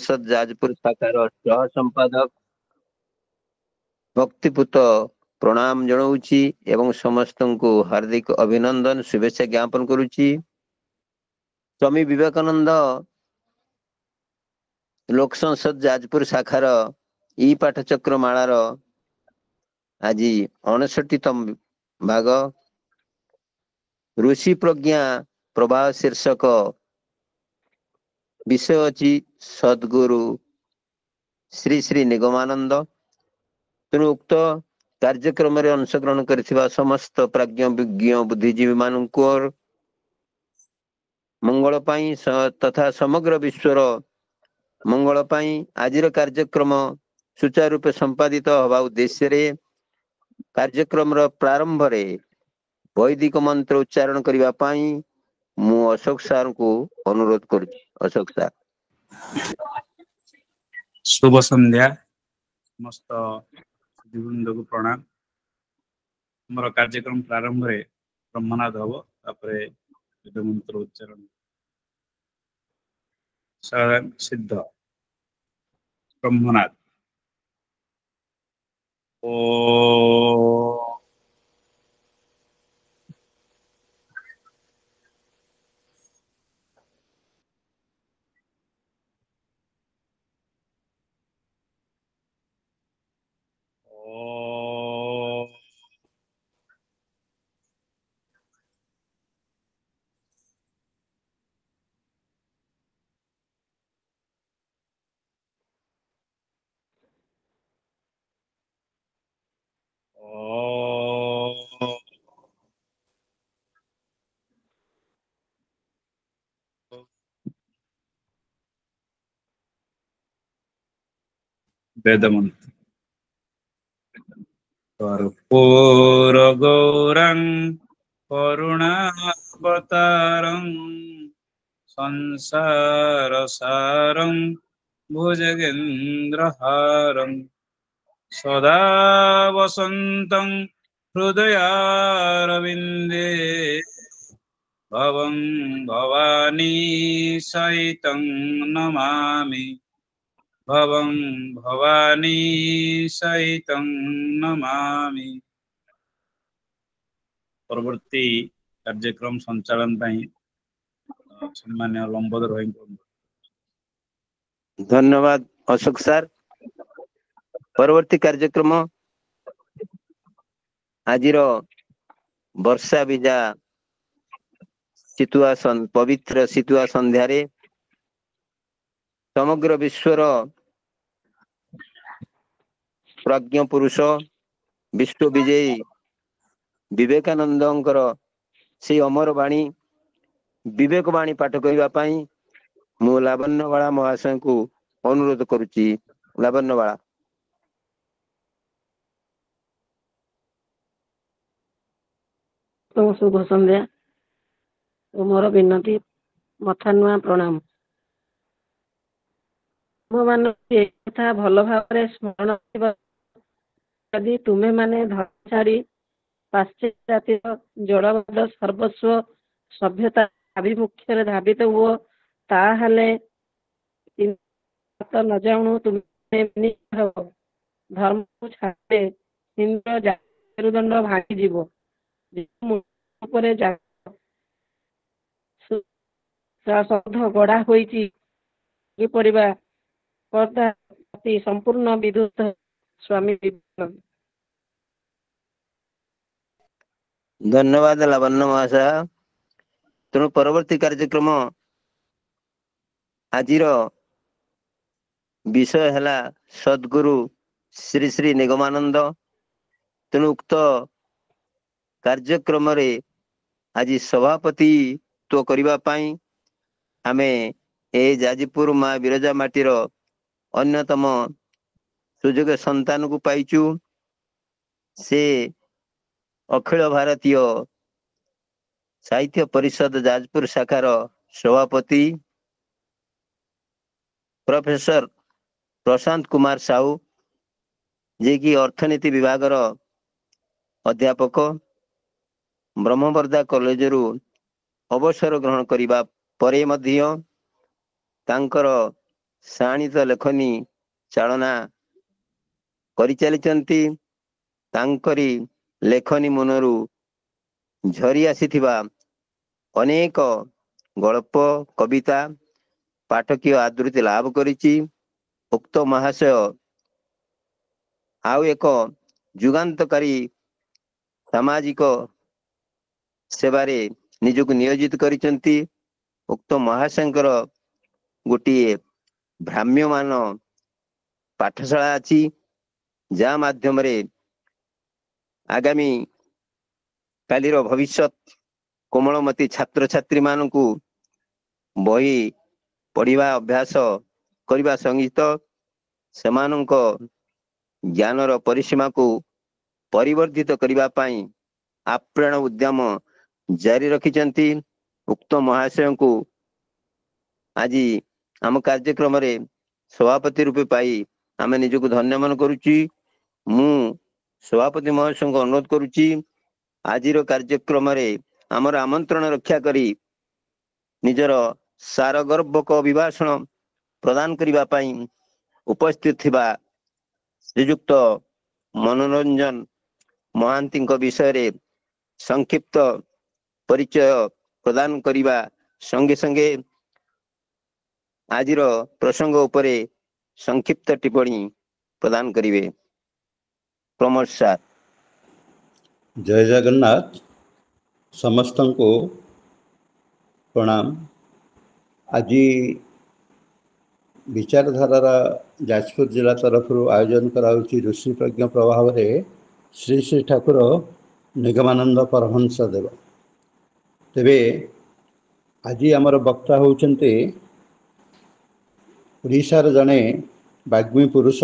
संसद जाजपुर शाखार सह संपादक भक्तिपूत प्रणाम जनाऊँची एवं समस्त को हार्दिक अभिनंदन शुभेच्छा ज्ञापन करुच्ची। स्वामी विवेकानंद लोक संसद जाजपुर शाखार ई पाठचक्र मालार आज 59तम भाग ऋषि प्रज्ञा प्रवाह शीर्षक विषय अच्छी सद्गुरु श्री श्री निगमानंद। तेणु उक्त कार्यक्रम में अंशग्रहण कर समस्त प्राज्ञ विज्ञ बुद्धिजीवी मानक मंगल पाई तथा समग्र विश्वर मंगल पाई आजिर कार्यक्रम सुचारू रूपे संपादित हवा उद्देश्य रे कार्यक्रम प्रारंभ रे वैदिक मंत्र उच्चारण करने पाई मु अशोक सार को अनुरोध करुच्ची। अशोक सार। शुभ संध्या समस्त वृंद को प्रणाम। हमारा कार्यक्रम प्रारंभ रे ब्रह्मनाद हम तापर वेद मंत्र उच्चारण सिद्ध ब्रह्मनाद। ओ वेद मंत्र कर्पूर गौरं करुणावतारं संसार सारं भुजगेन्द्रहारं सदा वसन्तं हृदयारविन्दे भवं भवानी सहितं नमामि भवं भवानी सहितं नमामि। परवर्ती कार्यक्रम संचालन सम्मान्य लंबोदर भाई। धन्यवाद अशोक सर। परवर्ती कार्यक्रम आज वर्षा बीजा चितुआ पवित्र चितुआ संध्या रे समग्र विश्वर प्रज्ञ पुरुष विश्व विजयी विवेकानंद से अमर वाणी विवेक वाणी पाठ करने मु लावण्यवाला महाशय को अनुरोध करुच्ची। लावण्यवाला। शुभ संध्या मोर विनती मथा नुआ प्रणाम। मो मान भल भाव स्मरण यदि तुम्हें माने धर्म छाड़ी पाश्चात्य जड़वाद सर्वस्व सभ्यता आभिमुख्य धावित हुओ ताहले न जाणु तुम्हें धर्म को छाड़े इंद्र मेरुदंड भांगी जीव गढ़ा होती संपूर्ण विद्युत स्वामी विवेकानंद। धन्यवाद लावण्य महाशय। तेणु परवर्ती कार्यक्रम आज विषय है सद्गुरु श्री श्री निगमानंद। तेणु उक्त कार्यक्रम रे आज सभापति तो करिबा पाई आमे ए जाजीपुर माँ विरजा माटीर अन्यतम सुजोग संतान को पाइचु। से अखिल भारतीय साहित्य परिषद जाजपुर शाखार सभापति प्रोफेसर प्रशांत कुमार साहू जे कि अर्थनीति विभाग अध्यापक ब्रह्मवर्धा कॉलेज अवसर ग्रहण करने तांकर ଶାଣିତ ଲେଖନୀ ଚାଳନା କରିଚାଲିଛନ୍ତି। ତାଙ୍କରି ଲେଖନୀ ମନରୁ ଝରି ଆସିଥିବା ଅନେକ ଗଳ୍ପ କବିତା ପାଠକୀୟ ଆଦୃତି ଲାଭ କରିଛି। ଉକ୍ତ ମହାଶୟ ଆଉ ଏକ ଯୁଗାନ୍ତକାରୀ ସାମାଜିକ ସେବାରେ ନିଜକୁ ନିୟୋଜିତ କରିଛନ୍ତି। ଉକ୍ତ ମହାଶୟଙ୍କର ଗୋଟିଏ ଭ୍ରାମ୍ୟମାନ ପାଠଶାଳା ଅଛି, ଯାହା ମାଧ୍ୟମରେ ଆଗାମୀ କାଲିର ଭବିଷ୍ୟତ କୋମଳମତି ଛାତ୍ରଛାତ୍ରୀ ମାନଙ୍କୁ ବହି ପଢିବା ଅଭ୍ୟାସ କରିବା ସଙ୍ଗୀତ ସେମାନଙ୍କ ଜ୍ଞାନର ପରିସୀମାକୁ ପରିବର୍ଦ୍ଧିତ କରିବା ପାଇଁ ଆପ୍ରାଣ ଉଦ୍ୟମ ଜାରି ରଖିଛନ୍ତି। ଉକ୍ତ ମହାଶୟଙ୍କୁ ଆଜି ଆମ କାର୍ଯ୍ୟକ୍ରମରେ ସଭାପତି ରୂପେ ପାଇ ଆମେ ନିଜକୁ ଧନ୍ୟ ମନେ କରୁଛି। ମୁଁ ସଭାପତି ମହାଶୟଙ୍କୁ ଅନୁରୋଧ କରୁଛି, ଆଜିର କାର୍ଯ୍ୟକ୍ରମରେ ଆମର ଆମନ୍ତ୍ରଣ ରକ୍ଷା କରି ନିଜର ସାରଗର୍ଭକ ଅଭିଭାଷଣ ପ୍ରଦାନ କରିବା ପାଇଁ ଉପସ୍ଥିତ ଥିବା ଶ୍ରୀଯୁକ୍ତ ମନୋରଞ୍ଜନ ମହାନ୍ତିଙ୍କ ବିଷୟରେ ସଂକ୍ଷିପ୍ତ ପରିଚୟ ପ୍ରଦାନ କରିବା ସଙ୍ଗେ ସଙ୍ଗେ ଆଜିର ପ୍ରସଙ୍ଗ ଉପରେ ସଂକ୍ଷିପ୍ତ ଟିପ୍ପଣୀ ପ୍ରଦାନ କରିବେ। ପ୍ରମୋଦ ସାର୍। ଜୟ ଜଗନ୍ନାଥ। ସମସ୍ତଙ୍କୁ ପ୍ରଣାମ। ଆଜି ବିଚାରଧାରାର ଯାଜପୁର ଜିଲ୍ଲା ତରଫରୁ ଆୟୋଜନ କରାଯାଉଛି ଋଷି ପ୍ରଜ୍ଞ ପ୍ରଭାବରେ ଶ୍ରୀ ଶ୍ରୀ ଠାକୁର ନିଗମାନନ୍ଦ ପରମହଂସ ଦେବ। ତେବେ ଆଜି ଆମର ବକ୍ତା ହେଉଛନ୍ତି ଓଡ଼ିଶାର ଜଣେ ବାଗ୍ମୀ ପୁରୁଷ,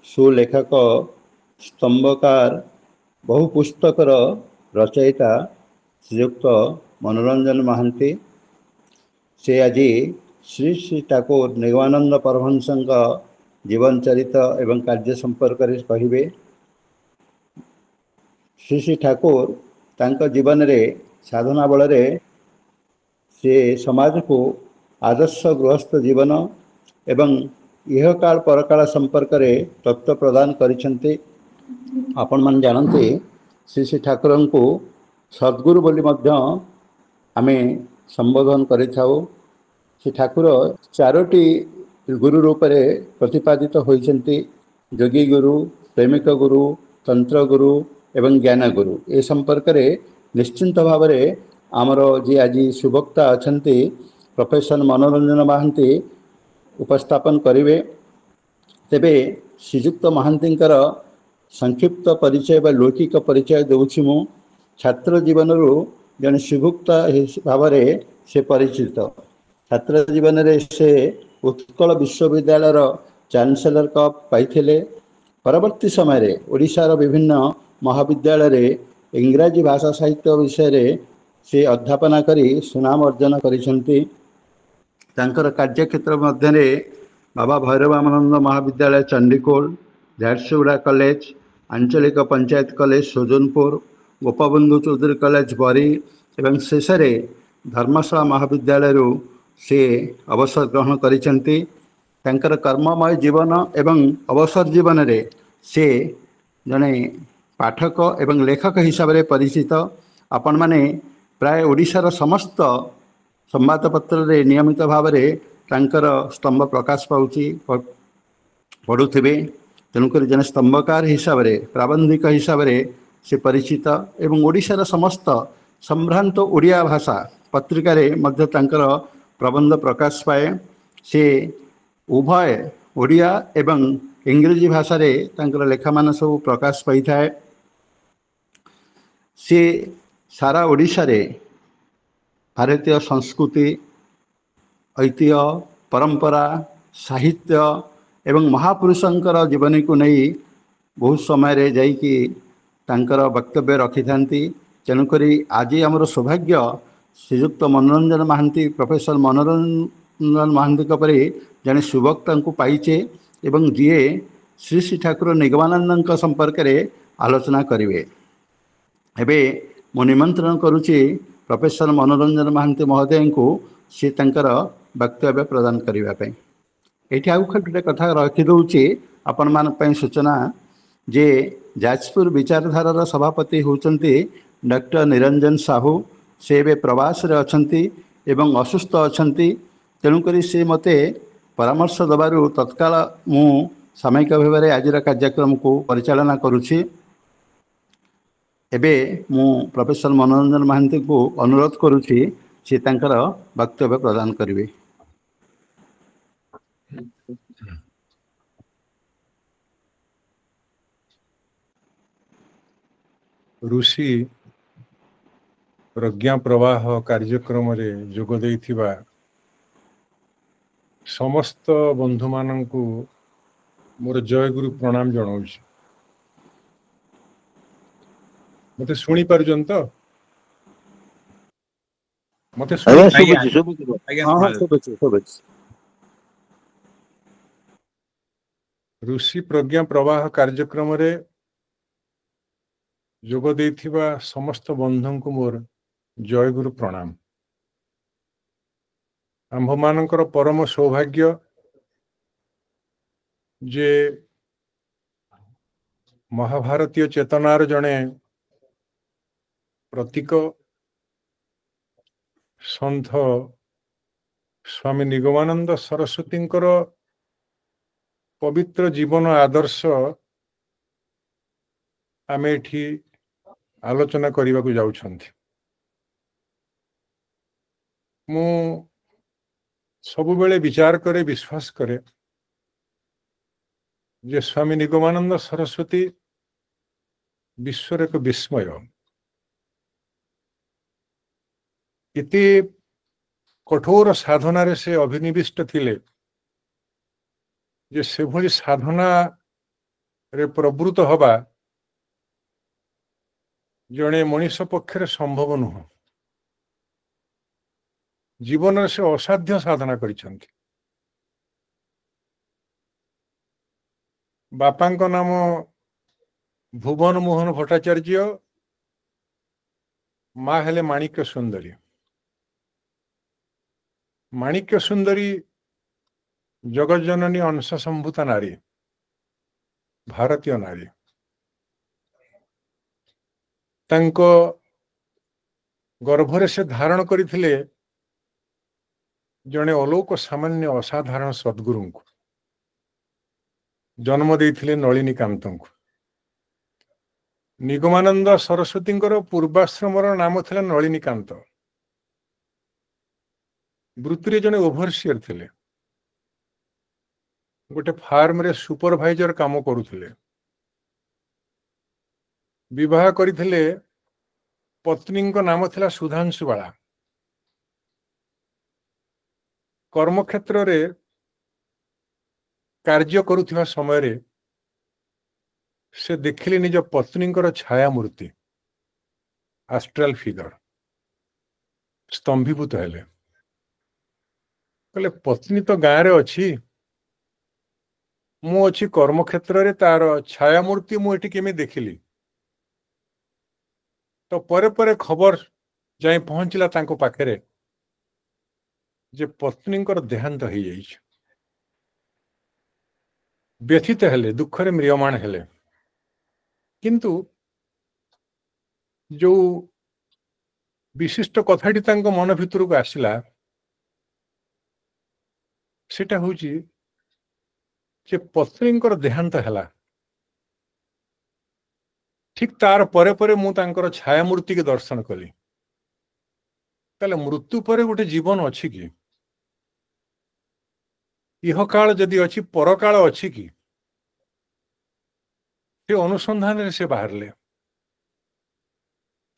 ସୁଲେଖକ, ସ୍ତମ୍ଭକାର, ବହୁ ପୁସ୍ତକର ରଚୟିତା ଶ୍ରୀଯୁକ୍ତ ମନୋରଞ୍ଜନ ମହାନ୍ତି। ସେ ଆଜି ଶ୍ରୀ ଶ୍ରୀ ଠାକୁର ନିଗମାନନ୍ଦ ପରମହଂସଙ୍କ ଜୀବନ ଚରିତ ଏବଂ କାର୍ଯ୍ୟ ସମ୍ପର୍କରେ କହିବେ। ଶ୍ରୀ ଶ୍ରୀ ଠାକୁର ତାଙ୍କ ଜୀବନରେ ସାଧନା ବଳରେ ସେ ସମାଜକୁ ଆଦର୍ଶ ଗୃହସ୍ଥ ଜୀବନ ଏବଂ ଇହକାଳ ପରକାଳ ସମ୍ପର୍କରେ ତତ୍ତ୍ୱ ପ୍ରଦାନ କରିଛନ୍ତି। ଆପଣମାନେ ଜାଣନ୍ତି ଶ୍ରୀ ଶ୍ରୀ ଠାକୁରଙ୍କୁ ସଦ୍ଗୁରୁ ବୋଲି ମଧ୍ୟ ଆମେ ସମ୍ବୋଧନ କରିଥାଉ। ସେ ଠାକୁର ଚାରୋଟି ଗୁରୁ ରୂପରେ ପ୍ରତିପାଦିତ ହୋଇଛନ୍ତି: ଯୋଗୀ ଗୁରୁ, ପ୍ରେମିକ ଗୁରୁ, ତନ୍ତ୍ର ଗୁରୁ ଏବଂ ଜ୍ଞାନ ଗୁରୁ। ଏ ସମ୍ପର୍କରେ ନିଶ୍ଚିନ୍ତ ଭାବରେ ଆମର ଯିଏ ଆଜି ସୁବକ୍ତା ଅଛନ୍ତି ପ୍ରଫେସର ମନୋରଞ୍ଜନ ମହାନ୍ତି ଉପସ୍ଥାପନ କରିବେ। ତେବେ ଶ୍ରୀଯୁକ୍ତ ମହାନ୍ତିଙ୍କର ସଂକ୍ଷିପ୍ତ ପରିଚୟ ବା ଲୌକିକ ପରିଚୟ ଦେଉଛି ମୁଁ। ଛାତ୍ର ଜୀବନରୁ ଜଣେ ସୁଭକ୍ତା ଭାବରେ ସେ ପରିଚିତ। ଛାତ୍ର ଜୀବନରେ ସେ ଉତ୍କଳ ବିଶ୍ୱବିଦ୍ୟାଳୟର ଚାନ୍ସେଲର କପ୍ ପାଇଥିଲେ। ପରବର୍ତ୍ତୀ ସମୟରେ ଓଡ଼ିଶାର ବିଭିନ୍ନ ମହାବିଦ୍ୟାଳୟରେ ଇଂରାଜୀ ଭାଷା ସାହିତ୍ୟ ବିଷୟରେ ସେ ଅଧ୍ୟାପନା କରି ସୁନାମ ଅର୍ଜନ କରିଛନ୍ତି। ତାଙ୍କର କାର୍ଯ୍ୟକ୍ଷେତ୍ର ମଧ୍ୟରେ ବାବା ଭୈରବାନନ୍ଦ ମହାବିଦ୍ୟାଳୟ ଚଣ୍ଡିଖୋଲ, ଝାରସୁଗୁଡ଼ା କଲେଜ, ଆଞ୍ଚଳିକ ପଞ୍ଚାୟତ କଲେଜ ସୁଜନପୁର, ଗୋପବନ୍ଧୁ ଚୌଧୁରୀ କଲେଜ ବରୀ ଏବଂ ଶେଷରେ ଧର୍ମଶାଳା ମହାବିଦ୍ୟାଳୟରୁ ସେ ଅବସର ଗ୍ରହଣ କରିଛନ୍ତି। ତାଙ୍କର କର୍ମମୟ ଜୀବନ ଏବଂ ଅବସର ଜୀବନରେ ସେ ଜଣେ ପାଠକ ଏବଂ ଲେଖକ ହିସାବରେ ପରିଚିତ। ଆପଣମାନେ ପ୍ରାୟ ଓଡ଼ିଶାର ସମସ୍ତ ସମ୍ବାଦପତ୍ରରେ ନିୟମିତ ଭାବରେ ତାଙ୍କର ସ୍ତମ୍ଭ ପ୍ରକାଶ ପାଉଛି, ପଢ଼ୁଥିବେ। ତେଣୁକରି ଜଣେ ସ୍ତମ୍ଭକାର ହିସାବରେ, ପ୍ରାବନ୍ଧିକ ହିସାବରେ ସେ ପରିଚିତ ଏବଂ ଓଡ଼ିଶାର ସମସ୍ତ ସମ୍ଭ୍ରାନ୍ତ ଓଡ଼ିଆ ଭାଷା ପତ୍ରିକାରେ ମଧ୍ୟ ତାଙ୍କର ପ୍ରବନ୍ଧ ପ୍ରକାଶ ପାଏ। ସେ ଉଭୟ ଓଡ଼ିଆ ଏବଂ ଇଂରେଜୀ ଭାଷାରେ ତାଙ୍କର ଲେଖାମାନ ସବୁ ପ୍ରକାଶ ପାଇଥାଏ। ସେ ସାରା ଓଡ଼ିଶାରେ ଭାରତୀୟ ସଂସ୍କୃତି, ଐତିହ୍ୟ, ପରମ୍ପରା, ସାହିତ୍ୟ ଏବଂ ମହାପୁରୁଷଙ୍କର ଜୀବନୀକୁ ନେଇ ବହୁତ ସମୟରେ ଯାଇକି ତାଙ୍କର ବକ୍ତବ୍ୟ ରଖିଥାନ୍ତି। ତେଣୁକରି ଆଜି ଆମର ସୌଭାଗ୍ୟ ଶ୍ରୀଯୁକ୍ତ ମନୋରଞ୍ଜନ ମହାନ୍ତି, ପ୍ରଫେସର ମନୋରଞ୍ଜନ ମହାନ୍ତିଙ୍କ ପରି ଜଣେ ସୁବକ୍ତାଙ୍କୁ ପାଇଛେ ଏବଂ ଯିଏ ଶ୍ରୀ ଶ୍ରୀ ଠାକୁର ନିଗମାନନ୍ଦଙ୍କ ସମ୍ପର୍କରେ ଆଲୋଚନା କରିବେ। ଏବେ ମୁଁ ନିମନ୍ତ୍ରଣ କରୁଛି ପ୍ରଫେସର ମନୋରଞ୍ଜନ ମହାନ୍ତି ମହୋଦୟଙ୍କୁ ସେ ତାଙ୍କର ବକ୍ତବ୍ୟ ପ୍ରଦାନ କରିବା ପାଇଁ। ଏଠି ଆଉ ଖାଲି ଗୋଟେ କଥା ରଖିଦେଉଛି ଆପଣମାନଙ୍କ ପାଇଁ ସୂଚନା ଯେ ଯାଜପୁର ବିଚାରଧାରାର ସଭାପତି ହେଉଛନ୍ତି ଡକ୍ଟର ନିରଞ୍ଜନ ସାହୁ। ସେ ଏବେ ପ୍ରବାସରେ ଅଛନ୍ତି ଏବଂ ଅସୁସ୍ଥ ଅଛନ୍ତି। ତେଣୁକରି ସେ ମୋତେ ପରାମର୍ଶ ଦେବାରୁ ତତ୍କାଳ ମୁଁ ସାମୟିକ ଭାବରେ ଆଜିର କାର୍ଯ୍ୟକ୍ରମକୁ ପରିଚାଳନା କରୁଛି। ଏବେ ମୁଁ ପ୍ରଫେସର ମନୋରଞ୍ଜନ ମହାନ୍ତିଙ୍କୁ ଅନୁରୋଧ କରୁଛି ସେ ତାଙ୍କର ବକ୍ତବ୍ୟ ପ୍ରଦାନ କରିବେ। ऋषि प्रज्ञा प्रवाह कार्यक्रम रे जोग देइथिबा समस्त बंधु माननकु मोर जय गुरु प्रणाम जनाउछि। मते सुनी पारुछन तो? मते सुनी ଆଜ୍ଞା ଆଜ୍ଞା ଶୁଭୁଛି ଶୁଭୁଛି। ଆଜ୍ଞା हाँ हाँ ଶୁଣାଯାଉଛି। शुभेच्छा। ऋषि प्रज्ञा प्रवाह कार्यक्रम रे जोग देइथिबा समस्त बंधुंकु मोर जय गुरु प्रणाम। आंभ मानकर परम सौभाग्य जे महाभारतीय चेतनार जणे प्रतीक सन्थ स्वामी निगमानंद सरस्वतींकर पवित्र जीवन आदर्श आमे एठी आलोचना करने को जाउछंती। मु सबु बेले विचार करे विश्वास करे जे स्वामी निगमानंद सरस्वती विश्वर एक विस्मय। इति कठोर साधना रे से अभिनिविष्ट थिले जे से भली साधना रे प्रवृत्त हवा जणे मनीष पक्षरे संभव नुह। जीवन से असाध्य साधना करिसंती। बापांको नाम भुवन मोहन भट्टाचार्य, माँ हेले माणिक्य सुंदरी। माणिक्य सुंदरी जगत जननी अंश संभूता नारी, भारतीय नारी। तांको गर्भरे से धारण करथिले जने अलोक सामान्य असाधारण सद्गुरु को जन्म देथिले नलिनी कांतंको। निगमानंद सरस्वती पूर्वाश्रमर नाम थिला नलिनी कांत। वृत्ति जने ओभरसियर थिले, गोटे फार्म रे सुपरवाइजर काम करुथिले। विवाह करिथिले, पत्नी नाम थिला सुधांशु बाला। कर्मक्षेत्र रे कार्य करुथिबा समय रे से देखिले निज पत्नी छाया मूर्ति, एस्ट्रल फिगर। स्तंभीभूत हेले, कहले पत्नी तो गाँव रे अच्छी, मु अच्छी कर्मक्षेत्र रे, तार छाया मूर्ति मुझे केमी देखिली। तो परे परे खबर जाई पहुंचला तांको पाखरे जे पत्नी देहांत हो जाइछ। व्यथित हेले, दुखरे म्रियमाण हेले। किंतु जो विशिष्ट कथाटी तांको मन भितर को आसिला सेटा होची जे पत्नी देहांत हैला। ठीक तार परे परे मु तांकर छाया मूर्ति के दर्शन कली। ताले मृत्यु परे गोटे जीवन अछि कि? इह काल जदि अछि, परकाल अछि कि? से अनुसंधान रे से बाहरले।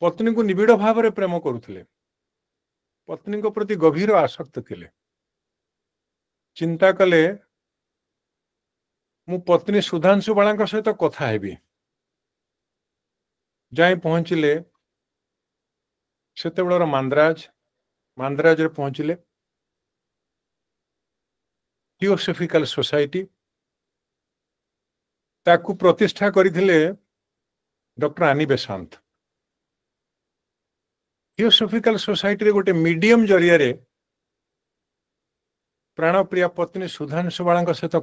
पत्नी को निबिड़ भाव में प्रेम करुथिले, पत्नी को प्रति गभीर आसक्त थिले। चिंता कले मु पत्नी सुधांशु बाला सहित कथा हेबी। जाई पहुंचले सेते बेलर मांद्राज रे पहुंचले। थियोसॉफिकल सोसाइटी ताकू प्रतिष्ठा करिथिले डॉक्टर आनी बेसांत। थियोसॉफिकल सोसाइटी रे गोटे मीडियम जरिया रे प्राणप्रिया पत्नी सुधांशु बाला सहित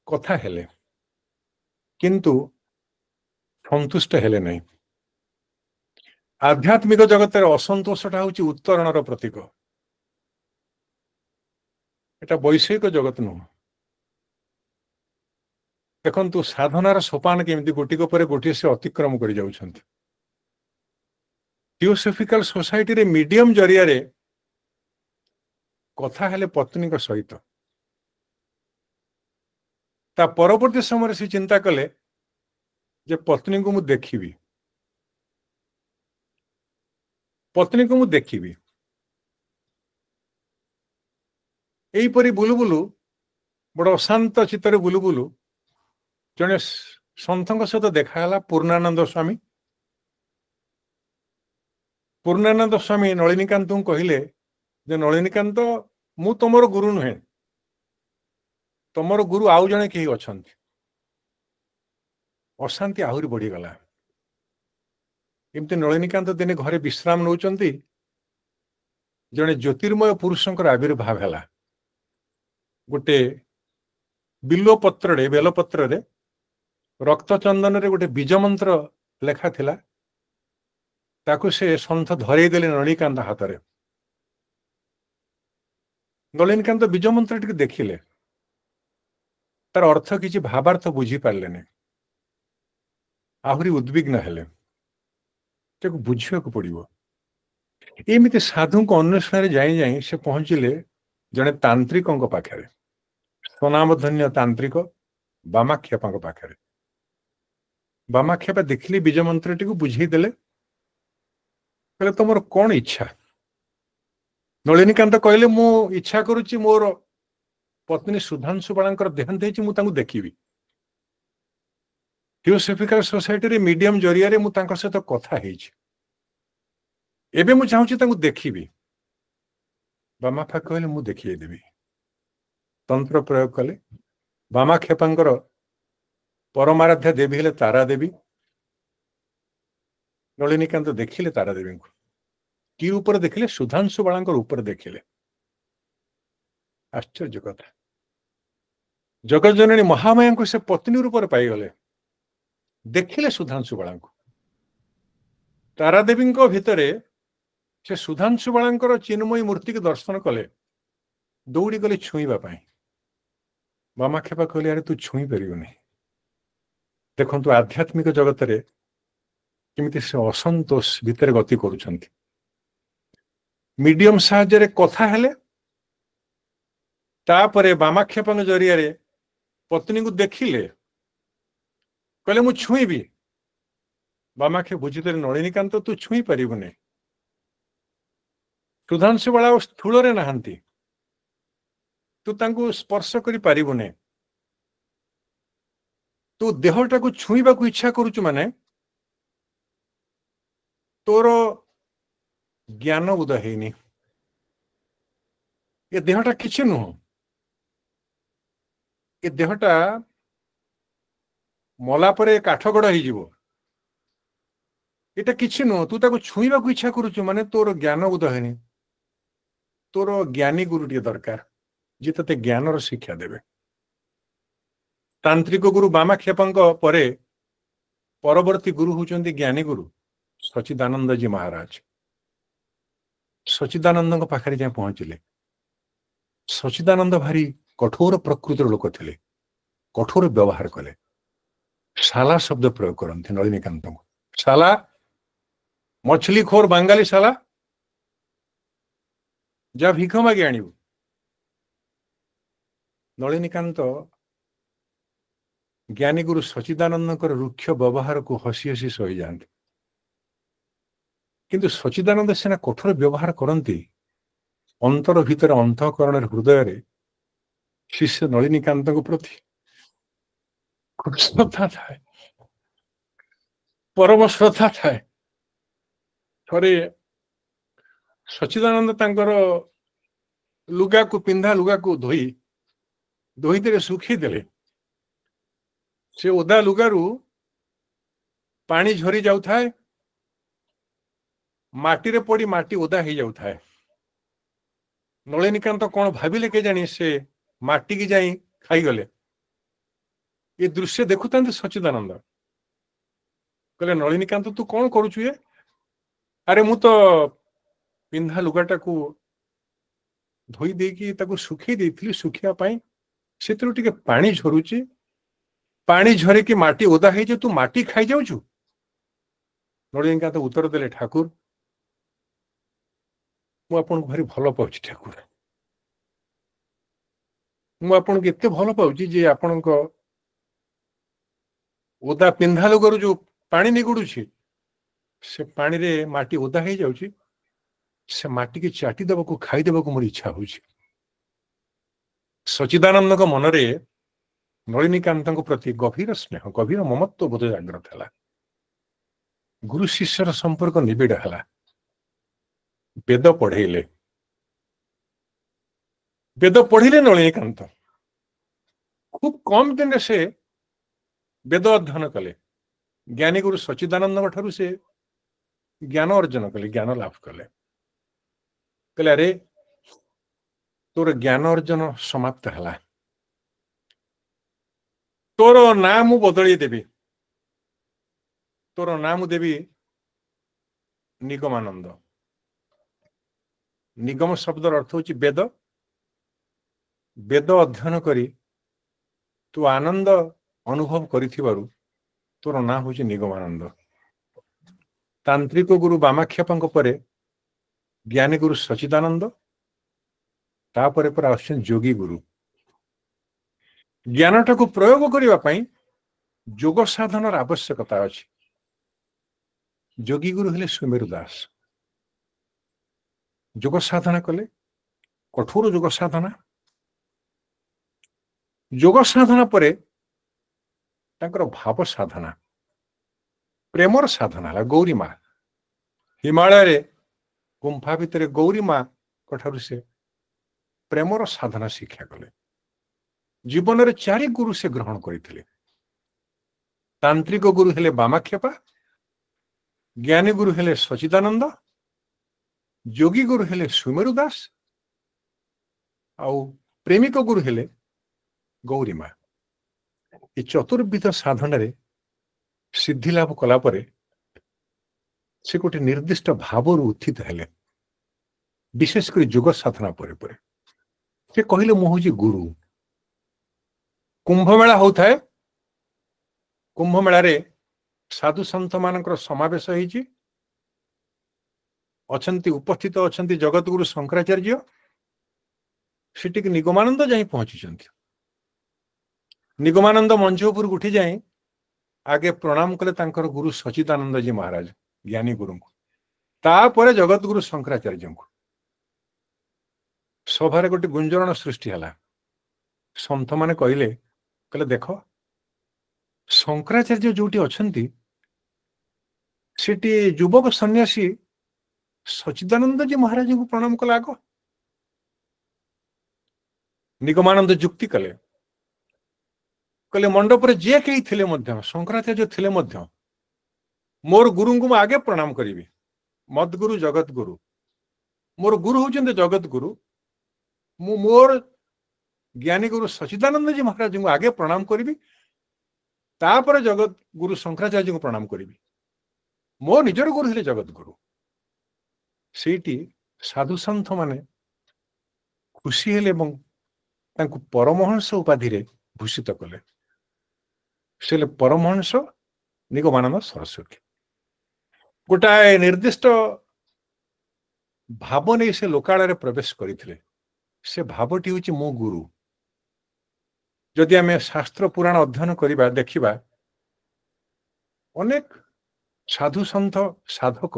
कथा हेले किंतु संतुष्ट हेले नहीं। आध्यात्मिक जगत असंतोषटा हूँ उत्तरणर प्रतीक। एटा वैषयिक जगत नुह। देखु साधनार सोपान केमती गोटिक पर गोटे से अतिक्रम कर जाउछंती। थियोसॉफिकल सोसाइटी रे मीडियम जरिया रे कथा हेले पत्नी सहित ता परवर्ती समय से चिंता कले जे पत्नी को मु देखिबी, पत्नी को मु देखिबी। एहीपरि बुलु बुलु बड़ अशांत चित्तर बुलु बुलु जने सन्थक सहित देखाला पूर्णानंद स्वामी। पूर्णानंद स्वामी नलिनीकांत को कहले जे नलिनीकांत मु तुमर गुरु नुहे, तुमर गुरु आउ जने केही अछंती। अशांति आहुरी बढ़ी गला। एमती नलिनीकांत दिने घरे विश्राम नौचंती जने ज्योतिर्मय पुरुषंकर आविर्भाव हैला। गोटे बिल्वपत्र रे बेलपत्र रे रक्तचंदन रे गोटे बीज मंत्र लेखा थिला। ताकू से सन्थ धरई देले नलिनीकांत हाथ रे। नलिनीकांत बीज मंत्र टिके देखिले, तार अर्थ किछि भावार्थ बुझी पारले नहीं। आहुरी उद्विग्न हेले, ताकू बुझिया को पड़िबो। एमिति साधु को अन्वेषण जाई जाई से पहुंचिले जने तांत्रिकों पाखरे, स्वनामधन्य तांत्रिक बामाख्यापा पाखरे। बामाख्यापा देखिले बीज मंत्र टी बुझे देले, कहले तुमर कौन इच्छा? नलिनीकांत कहले मु इच्छा करुच्ची मोर पत्नी सुधांशु बाला देहांत होइछि, मु तांको देखिबी। थियोसॉफिकल सोसाइटी रे मीडियम जरिया रे मु तांको सहित कथा हेइछि। एबे मु चाहूछि तांको देखिबी। बामाफा कहले मु देखिए देबी। तंत्र प्रयोग कले। बामाख्यापांकर परमाराध्या देवी हेले तारा देवी। नलिनीकांत देखिले तारा देवी को। कि ऊपर देखिले? सुधांशु बाला ऊपर देखिले। आश्चर्य कथा। जगत जननी महामाया को से पत्नी रूप पाई गले। देखिले सुधांशु बाला को। तारा देवी भितरे से सुधांशु बाला चिन्मयी मूर्ति के दर्शन कले। दौड़ी गले छुईबा पाई। बामाख्यापा कहले अरे तू छुई परिबनी। देखंतु आध्यात्मिक जगत रे किमिति से असंतोष भितर गति करूछंती। मीडियम साहाय्य रे कथा हेले, तापरे बामाख्यापा जरिया रे पत्नी को देखिले, कहले मु छुईबी। बामाख्या बुझिते नलिनीकांत तू छुई परिबनी। सुधांशु बाला स्थूल रे नहांती, तू तांको स्पर्श करि परिबने। तू देहटा को छुईबा को इच्छा करूछु माने तोर ज्ञान उदय हेनी। ये देहटा किछि नुह। ये देहटा मला परे काठगड़ हो जीवो। एटा किछि नुह। तू ताको छुईबा को इच्छा करूछु माने तोर ज्ञान उदय हेनी। तोर ज्ञानी गुरु टे दरकार जे तते ज्ञानर शिक्षा देवे। तांत्रिक गुरु बामाख्यापा परे परवर्ती गुरु होचंती ज्ञानी गुरु सच्चिदानंद जी महाराज। सच्चिदानंद पाखरे जाए पहुंचले। सच्चिदानंद भारी कठोर प्रकृतिर लोक थिले, कठोर व्यवहार कले। शाला शब्द प्रयोग करते नलिनीकांत को। शाला मछली खोर बांगाली शाला जा भिख मागे आणिबु। नलिनीकांत ज्ञानी गुरु सच्चिदानंद रुक्ष व्यवहार को हसी हसी सही जाते। किंतु सच्चिदानंद सेना कठोर व्यवहार करती। अंतर भितर अंतःकरण हृदय रे शिष्य नलिनीकांत प्रति खूब श्रद्धा थाए, परम श्रद्धा थाए। थरे सच्चिदानंद तांकर लुगा को पिंधा लुगा को धोई तेरे सुखी देले। से ओदा लुगारू पानी झरी जाऊ थाए, माटी रे पड़ी माटी ओदा ही जाऊ थाए। ନଳିନୀକାନ୍ତ କଣ ଭାବିଲେ କେଜାଣି ସେ ମାଟିକି ଯାଇ ଖାଇଗଲେ। ଏ ଦୃଶ୍ୟ ଦେଖୁଥାନ୍ତି ସଚିଦାନନ୍ଦ, କହିଲେ ନଳିନୀକାନ୍ତ ତୁ କଣ କରୁଛୁ? ଆରେ ମୁଁ ତ ପିନ୍ଧା ଲୁଗାଟାକୁ ଧୋଇ ଦେଇକି ତାକୁ ଶୁଖେଇ ଦେଇଥିଲି, ଶୁଖିବା ପାଇଁ ସେଥିରୁ ଟିକେ ପାଣି ଝରୁଛି, ପାଣି ଝରିକି ମାଟି ଓଦା ହେଇଛି, ତୁ ମାଟି ଖାଇଯାଉଛୁ? ନଳିନୀକାନ୍ତ ଉତ୍ତର ଦେଲେ, ଠାକୁର ମୁଁ ଆପଣଙ୍କୁ ଭାରି ଭଲ ପାଉଛି ଠାକୁର, ମୁଁ ଆପଣଙ୍କୁ ଏତେ ଭଲ ପାଉଛି ଯେ ଆପଣଙ୍କ ଓଦା ପିନ୍ଧା ଲୁଗାରୁ ଯୋଉ ପାଣି ନିଗୁଡୁଛି ସେ ପାଣିରେ ମାଟି ଓଦା ହେଇଯାଉଛି, ସେ ମାଟିକି ଚାଟି ଦେବାକୁ ଖାଇଦେବାକୁ ମୋର ଇଚ୍ଛା ହଉଛି। ସଚିଦାନନ୍ଦଙ୍କ ମନରେ ନଳିନୀକାନ୍ତଙ୍କ ପ୍ରତି ଗଭୀର ସ୍ନେହ, ଗଭୀର ମମତ୍ୱ ବୋଧ ଜାଗ୍ରତ ହେଲା। ଗୁରୁ ଶିଷ୍ୟର ସମ୍ପର୍କ ନିବିଡ଼ ହେଲା। ବେଦ ପଢେଇଲେ, ବେଦ ପଢିଲେ ନଳିନୀକାନ୍ତ। ଖୁବ କମ ଦିନରେ ସେ ବେଦ ଅଧ୍ୟୟନ କଲେ। ଜ୍ଞାନୀ ଗୁରୁ ସଚିଦାନନ୍ଦଙ୍କ ଠାରୁ ସେ ଜ୍ଞାନ ଅର୍ଜନ କଲେ, ଜ୍ଞାନ ଲାଭ କଲେ। କହିଲେ ଆରେ ତୋର ଜ୍ଞାନ ଅର୍ଜନ ସମାପ୍ତ ହେଲା, ତୋର ନାଁ ମୁଁ ବଦଳେଇ ଦେବି, ତୋର ନାଁ ମୁଁ ଦେବି ନିଗମାନନ୍ଦ। ନିଗମ ଶବ୍ଦର ଅର୍ଥ ହଉଛି ବେଦ। ବେଦ ଅଧ୍ୟୟନ କରି ତୁ ଆନନ୍ଦ ଅନୁଭବ କରିଥିବାରୁ ତୋର ନାଁ ହଉଛି ନିଗମାନନ୍ଦ। ତାନ୍ତ୍ରିକ ଗୁରୁ ବାମାକ୍ଷେପଙ୍କ ପରେ ଜ୍ଞାନୀ ଗୁରୁ ସଚିଦାନନ୍ଦ, ତାପରେ ପରେ ଆସୁଛନ୍ତି ଯୋଗୀ ଗୁରୁ। ଜ୍ଞାନଟାକୁ ପ୍ରୟୋଗ କରିବା ପାଇଁ ଯୋଗ ସାଧନର ଆବଶ୍ୟକତା ଅଛି। ଯୋଗୀ ଗୁରୁ ହେଲେ ସୁମେରୁ ଦାସ। ଯୋଗ ସାଧନା କଲେ, କଠୋର ଯୋଗ ସାଧନା। ଯୋଗ ସାଧନା ପରେ ତାଙ୍କର ଭାବ ସାଧନା, ପ୍ରେମର ସାଧନା ହେଲା ଗୌରୀ ମା। ହିମାଳୟରେ ଗୁମ୍ଫା ଭିତରେ ଗୌରୀ ମାଙ୍କ ଠାରୁ ସେ ପ୍ରେମର ସାଧନା ଶିକ୍ଷା କଲେ। ଜୀବନରେ 4 ଗୁରୁ ସେ ଗ୍ରହଣ କରିଥିଲେ। ତାନ୍ତ୍ରିକ ଗୁରୁ ହେଲେ ବାମାକ୍ଷେପା, ଜ୍ଞାନୀ ଗୁରୁ ହେଲେ ସଚିଦାନନ୍ଦ, ଯୋଗୀ ଗୁରୁ ହେଲେ ସୁମେରୁ ଦାସ, ଆଉ ପ୍ରେମିକ ଗୁରୁ ହେଲେ ଗୌରୀ ମା। ଏ ଚତୁର୍ବିଧ ସାଧନାରେ ସିଦ୍ଧି ଲାଭ କଲା ପରେ ସେ ଗୋଟେ ନିର୍ଦ୍ଦିଷ୍ଟ ଭାବରୁ ଉତ୍ଥିତ ହେଲେ। ବିଶେଷ କରି ଯୋଗ ସାଧନା ପରେ ପରେ ସେ କହିଲେ ମୁଁ ହଉଛି ଗୁରୁ। କୁମ୍ଭମେଳା ହଉଥାଏ, କୁମ୍ଭମେଳାରେ ସାଧୁ ସନ୍ଥ ମାନଙ୍କର ସମାବେଶ ହେଇଛି। ଅଛନ୍ତି, ଉପସ୍ଥିତ ଅଛନ୍ତି ଜଗତଗୁରୁ ଶଙ୍କରାଚାର୍ଯ୍ୟ। ସେଠିକି ନିଗମାନନ୍ଦ ଯାଇ ପହଞ୍ଚିଛନ୍ତି। ନିଗମାନନ୍ଦ ମଞ୍ଚ ଉପରକୁ ଉଠି ଯାଇ ଆଗେ ପ୍ରଣାମ କଲେ ତାଙ୍କର ଗୁରୁ ସଚିଦାନନ୍ଦଜୀ ମହାରାଜ, ଜ୍ଞାନୀ ଗୁରୁଙ୍କୁ, ତାପରେ ଜଗତଗୁରୁ ଶଙ୍କରାଚାର୍ଯ୍ୟଙ୍କୁ। ସଭାରେ ଗୋଟେ ଗୁଞ୍ଜରଣ ସୃଷ୍ଟି ହେଲା। ସନ୍ଥ ମାନେ କହିଲେ ଦେଖ ଶଙ୍କରାଚାର୍ଯ୍ୟ ଯୋଉଠି ଅଛନ୍ତି ସେଠି ଯୁବକ ସନ୍ନ୍ୟାସୀ ସଚିଦାନନ୍ଦଜୀ ମହାରାଜଙ୍କୁ ପ୍ରଣାମ କଲା ଆଗ। ନିଗମାନନ୍ଦ ଯୁକ୍ତି କଲେ, କହିଲେ ମଣ୍ଡପରେ ଯିଏ କେହି ଥିଲେ ମଧ୍ୟ, ଶଙ୍କରାଚାର୍ଯ୍ୟ ଥିଲେ ମଧ୍ୟ, ମୋର ଗୁରୁଙ୍କୁ ମୁଁ ଆଗେ ପ୍ରଣାମ କରିବି। ମଦଗୁରୁ ଜଗତ ଗୁରୁ, ମୋର ଗୁରୁ ହଉଛନ୍ତି ଜଗତ ଗୁରୁ। ମୁଁ ମୋର ଜ୍ଞାନୀ ଗୁରୁ ସଚିଦାନନ୍ଦଜୀ ମହାରାଜଙ୍କୁ ଆଗେ ପ୍ରଣାମ କରିବି, ତାପରେ ଜଗତ ଗୁରୁ ଶଙ୍କରାଚାର୍ଯ୍ୟଙ୍କୁ ପ୍ରଣାମ କରିବି। ମୋ ନିଜର ଗୁରୁ ହେଲେ ଜଗତ ଗୁରୁ। ସେଇଠି ସାଧୁ ସନ୍ଥ ମାନେ ଖୁସି ହେଲେ ଏବଂ ତାଙ୍କୁ ପରମହଂସ ଉପାଧିରେ ଭୂଷିତ କଲେ। ସେ ହେଲେ ପରମହଂସ ନିଗମାନନ୍ଦ ସରସ୍ୱତୀ। ଗୋଟାଏ ନିର୍ଦ୍ଦିଷ୍ଟ ଭାବ ନେଇ ସେ ଲୋକାଳୟରେ ପ୍ରବେଶ କରିଥିଲେ। ସେ ଭାବଟି ହେଉଛି ମୋ ଗୁରୁ। ଯଦି ଆମେ ଶାସ୍ତ୍ର ପୁରାଣ ଅଧ୍ୟୟନ କରିବା, ଦେଖିବା ଅନେକ ସାଧୁ ସନ୍ଥ ସାଧକ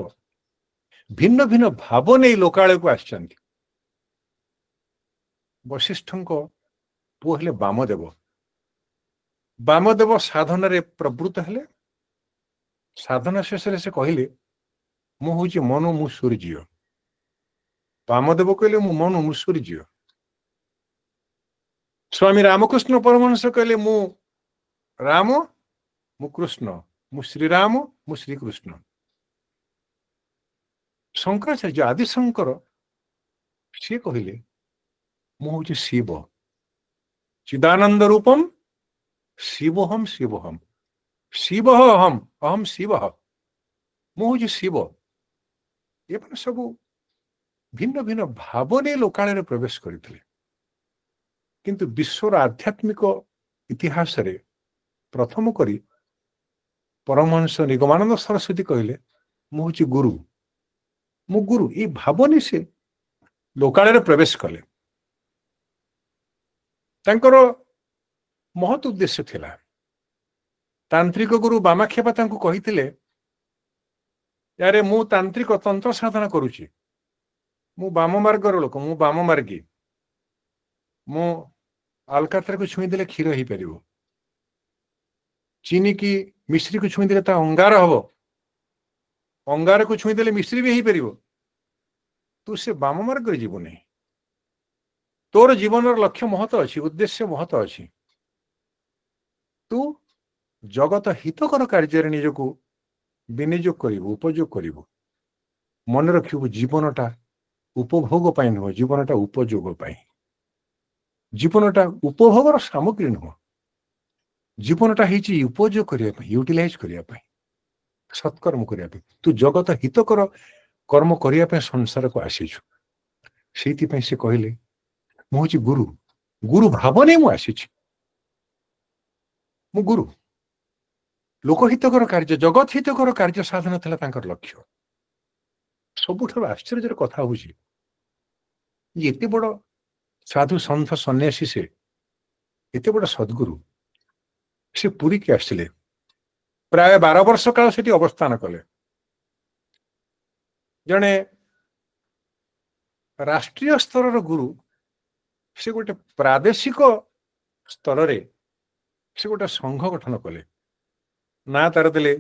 ଭିନ୍ନ ଭିନ୍ନ ଭାବ ନେଇ ଲୋକାଳୟକୁ ଆସିଛନ୍ତି। ବଶିଷ୍ଠଙ୍କ ପୁଅ ହେଲେ ବାମଦେବ। ବାମଦେବ ସାଧନାରେ ପ୍ରବୃତ୍ତ ହେଲେ। ସାଧନା ଶେଷରେ ସେ କହିଲେ ମୁଁ ହଉଛି ମନୁ, ମୁଁ ସୂର୍ଯ୍ୟ। ବାମଦେବ କହିଲେ ମୁଁ ମନୁ, ମୁଁ ସୂର୍ଯ୍ୟ। ସ୍ୱାମୀ ରାମକୃଷ୍ଣ ପରମହଂସ କହିଲେ ମୁଁ ରାମ, ମୁଁ କୃଷ୍ଣ, ମୁଁ ଶ୍ରୀରାମ, ମୁଁ ଶ୍ରୀକୃଷ୍ଣ। ଶଙ୍କରାଚାର୍ଯ୍ୟ ଆଦିଶଙ୍କର ସିଏ କହିଲେ ମୁଁ ହଉଛି ଶିବ, ଚିଦାନନ୍ଦ ରୂପମ ଶିବୋହମ ଶିବୋହମ, ଶିବ ଅହମ ଅହମ ଶିବ, ମୁଁ ହଉଛି ଶିବ। ଏମାନେ ସବୁ ଭିନ୍ନ ଭିନ୍ନ ଭାବ ନେଇ ଲୋକାଳୟରେ ପ୍ରବେଶ କରିଥିଲେ। କିନ୍ତୁ ବିଶ୍ୱର ଆଧ୍ୟାତ୍ମିକ ଇତିହାସରେ ପ୍ରଥମ କରି ପରମହଂସ ନିଗମାନନ୍ଦ ସରସ୍ୱତୀ କହିଲେ ମୁଁ ହଉଛି ଗୁରୁ, ମୁଁ ଗୁରୁ। ଏଇ ଭାବ ନେଇ ସେ ଲୋକାଳୟରେ ପ୍ରବେଶ କଲେ। ତାଙ୍କର ମହତ୍ ଉଦ୍ଦେଶ୍ୟ ଥିଲା। ତାନ୍ତ୍ରିକ ଗୁରୁ ବାମାକ୍ଷେପା ତାଙ୍କୁ କହିଥିଲେ, ଆରେ ମୁଁ ତାନ୍ତ୍ରିକ ତନ୍ତ୍ର ସାଧନା କରୁଛି, ମୁଁ ବାମ ମାର୍ଗର ଲୋକ, ମୁଁ ବାମ ମାର୍ଗୀ, ମୁଁ ଆଲକାତ୍ରାକୁ ଛୁଇଁଦେଲେ କ୍ଷୀର ହେଇପାରିବ, ଚିନି କି ମିଶ୍ରିକୁ ଛୁଇଁଦେଲେ ତା ଅଙ୍ଗାର ହବ, ଅଙ୍ଗାରକୁ ଛୁଇଁଦେଲେ ମିଶ୍ରି ବି ହେଇପାରିବ। ତୁ ସେ ବାମ ମାର୍ଗରେ ଯିବୁ ନାହିଁ। ତୋର ଜୀବନର ଲକ୍ଷ୍ୟ ମହତ ଅଛି, ଉଦ୍ଦେଶ୍ୟ ମହତ ଅଛି। ତୁ ଜଗତ ହିତକର କାର୍ଯ୍ୟରେ ନିଜକୁ ବିନିଯୋଗ କରିବୁ, ଉପଯୋଗ କରିବୁ। ମନେ ରଖିବୁ ଜୀବନଟା ଉପଭୋଗ ପାଇଁ ନୁହଁ, ଜୀବନଟା ଉପଯୋଗ ପାଇଁ। ଜୀବନଟା ଉପଭୋଗର ସାମଗ୍ରୀ ନୁହଁ, ଜୀବନଟା ହେଇଛି ଉପଯୋଗ କରିବା ପାଇଁ, ୟୁଟିଲାଇଜ କରିବା ପାଇଁ, ସତ୍କର୍ମ କରିବା ପାଇଁ। ତୁ ଜଗତ ହିତକର କର୍ମ କରିବା ପାଇଁ ସଂସାରକୁ ଆସିଛୁ। ସେଇଥିପାଇଁ ସେ କହିଲେ ମୁଁ ହଉଛି ଗୁରୁ, ଗୁରୁ ଭାବ ନେଇ ମୁଁ ଆସିଛି, ମୁଁ ଗୁରୁ। ଲୋକହିତକର କାର୍ଯ୍ୟ, ଜଗତ ହିତକର କାର୍ଯ୍ୟ ସାଧନ ଥିଲା ତାଙ୍କର ଲକ୍ଷ୍ୟ। ସବୁଠାରୁ ଆଶ୍ଚର୍ଯ୍ୟର କଥା ହଉଛି ଯେ ଏତେ ବଡ ସାଧୁ ସନ୍ଥ ସନ୍ନ୍ୟାସୀ, ସେ ଏତେ ବଡ ସଦ୍ଗୁରୁ, ସେ ପୁରୀକି ଆସିଥିଲେ। ପ୍ରାୟ 12 ବର୍ଷ କାଳ ସେଠି ଅବସ୍ଥାନ କଲେ। ଜଣେ ରାଷ୍ଟ୍ରୀୟ ସ୍ତରର ଗୁରୁ ସେ ଗୋଟେ ପ୍ରାଦେଶିକ ସ୍ତରରେ ସେ ଗୋଟେ ସଂଘ ଗଠନ କଲେ। ନା ତାର ଦେଲେ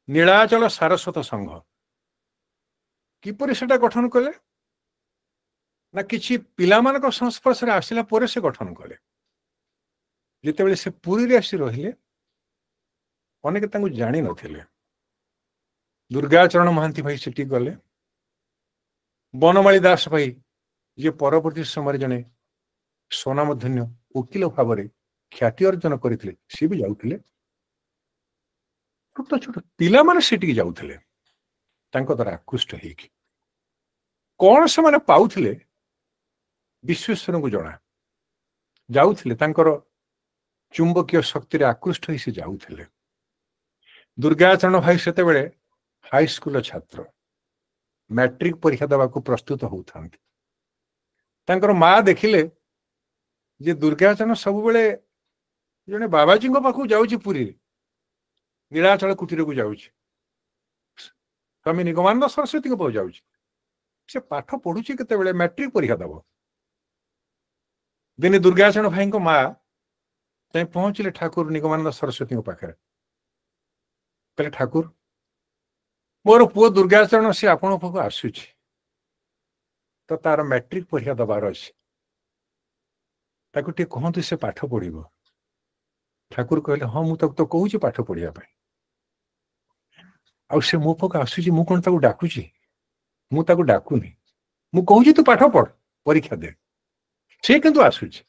ନୀଳାଚଳ ସାରସ୍ୱତ ସଂଘ। କିପରି ସେଟା ଗଠନ କଲେ ନା କିଛି ପିଲାମାନଙ୍କ ସଂସ୍ପର୍ଶରେ ଆସିଲା ପରେ ସେ ଗଠନ କଲେ। ଯେତେବେଳେ ସେ ପୁରୀରେ ଆସି ରହିଲେ ଅନେକ ତାଙ୍କୁ ଜାଣିନଥିଲେ। ଦୁର୍ଗାଚରଣ ମହାନ୍ତି ଭାଇ ସେଠି ଗଲେ, ବନମାଳୀ ଦାସ ଭାଇ ଯିଏ ପରବର୍ତ୍ତୀ ସମୟରେ ଜଣେ ସ୍ୱନାମଧନ୍ୟ ଓକିଲ ଭାବରେ ଖ୍ୟାତି ଅର୍ଜନ କରିଥିଲେ, ସିଏ ବି ଯାଉଥିଲେ। ଛୋଟ ଛୋଟ ପିଲାମାନେ ସେଠିକି ଯାଉଥିଲେ ତାଙ୍କ ଦ୍ୱାରା ଆକୃଷ୍ଟ ହେଇକି। କଣ ସେମାନେ ପାଉଥିଲେ ବିଶ୍ୱେଶ୍ୱରଙ୍କୁ ଜଣା। ଯାଉଥିଲେ ତାଙ୍କର ଚୁମ୍ବକୀୟ ଶକ୍ତିରେ ଆକୃଷ୍ଟ ହୋଇ ସେ ଯାଉଥିଲେ। ଦୁର୍ଗାଚରଣ ଭାଇ ସେତେବେଳେ ହାଇସ୍କୁଲର ଛାତ୍ର, ମ୍ୟାଟ୍ରିକ ପରୀକ୍ଷା ଦେବାକୁ ପ୍ରସ୍ତୁତ ହଉଥାନ୍ତି। ତାଙ୍କର ମା ଦେଖିଲେ ଯେ ଦୁର୍ଗାଚରଣ ସବୁବେଳେ ଜଣେ ବାବାଜୀଙ୍କ ପାଖକୁ ଯାଉଛି, ପୁରୀରେ ନୀଳାଚଳ କୁଟୀରକୁ ଯାଉଛି, ସ୍ୱାମୀ ନିଗମାନନ୍ଦ ସରସ୍ୱତୀଙ୍କ ପାଖକୁ ଯାଉଛି। ସେ ପାଠ ପଢୁଛି କେତେବେଳେ, ମ୍ୟାଟ୍ରିକ ପରୀକ୍ଷା ଦେବ। ଦିନେ ଦୁର୍ଗାଚରଣ ଭାଇଙ୍କ ମା ଯାଇ ପହଞ୍ଚିଲେ ଠାକୁର ନିଗମାନନ୍ଦ ସରସ୍ୱତୀଙ୍କ ପାଖରେ। କହିଲେ ଠାକୁର, ମୋର ପୁଅ ଦୁର୍ଗାଚରଣ ସେ ଆପଣଙ୍କ ପାଖକୁ ଆସୁଛି, ତ ତାର ମ୍ୟାଟ୍ରିକ ପରୀକ୍ଷା ଦେବାର ଅଛି, ତାକୁ ଟିକେ କହନ୍ତୁ ସେ ପାଠ ପଢିବ। ଠାକୁର କହିଲେ ହଁ ମୁଁ ତାକୁ ତ କହୁଛି ପାଠ ପଢିବା ପାଇଁ, ଆଉ ସେ ମୋ ପାଖକୁ ଆସୁଛି, ମୁଁ କଣ ତାକୁ ଡାକୁଛି? ମୁଁ ତାକୁ ଡାକୁନି, ମୁଁ କହୁଛି ତୁ ପାଠ ପଢ, ପରୀକ୍ଷା ଦେ। ସେ କିନ୍ତୁ ଆସୁଛି,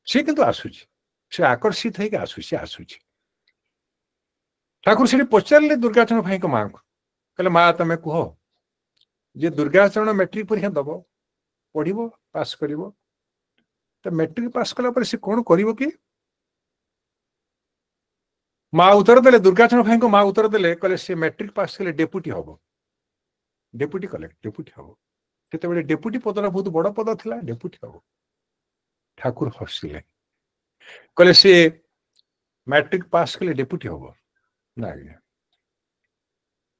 ସେ କିନ୍ତୁ ଆସୁଛି, ସେ ଆକର୍ଷିତ ହେଇକି ଆସୁଛି। ଠାକୁର ସେଠି ପଚାରିଲେ ଦୁର୍ଗାଚରଣ ଭାଇଙ୍କ ମାଙ୍କୁ, କହିଲେ ମା ତମେ କୁହ ଯେ ଦୁର୍ଗାଚରଣ ମ୍ୟାଟ୍ରିକ ପରୀକ୍ଷା ଦବ, ପଢିବ, ପାସ୍ କରିବ, ତ ମ୍ୟାଟ୍ରିକ ପାସ୍ କଲା ପରେ ସେ କଣ କରିବ କି? ମା ଉତ୍ତର ଦେଲେ, ଦୁର୍ଗାଚରଣ ଭାଇଙ୍କ ମା ଉତ୍ତର ଦେଲେ, କହିଲେ ସେ ମ୍ୟାଟ୍ରିକ ପାସ୍ କଲେ ଡେପୁଟି ହବ, ଡେପୁଟି କଲେକ୍ଟର, ଡେପୁଟି ହବ। ସେତେବେଳେ ଡେପୁଟି ପଦଟା ବହୁତ ବଡ ପଦ ଥିଲା, ଡେପୁଟି ହବ। ଠାକୁର ହସିଲେ, କହିଲେ ସେ ମ୍ୟାଟ୍ରିକ ପାସ୍ କଲେ ଡେପୁଟି ହବ ନା? ଆଜ୍ଞା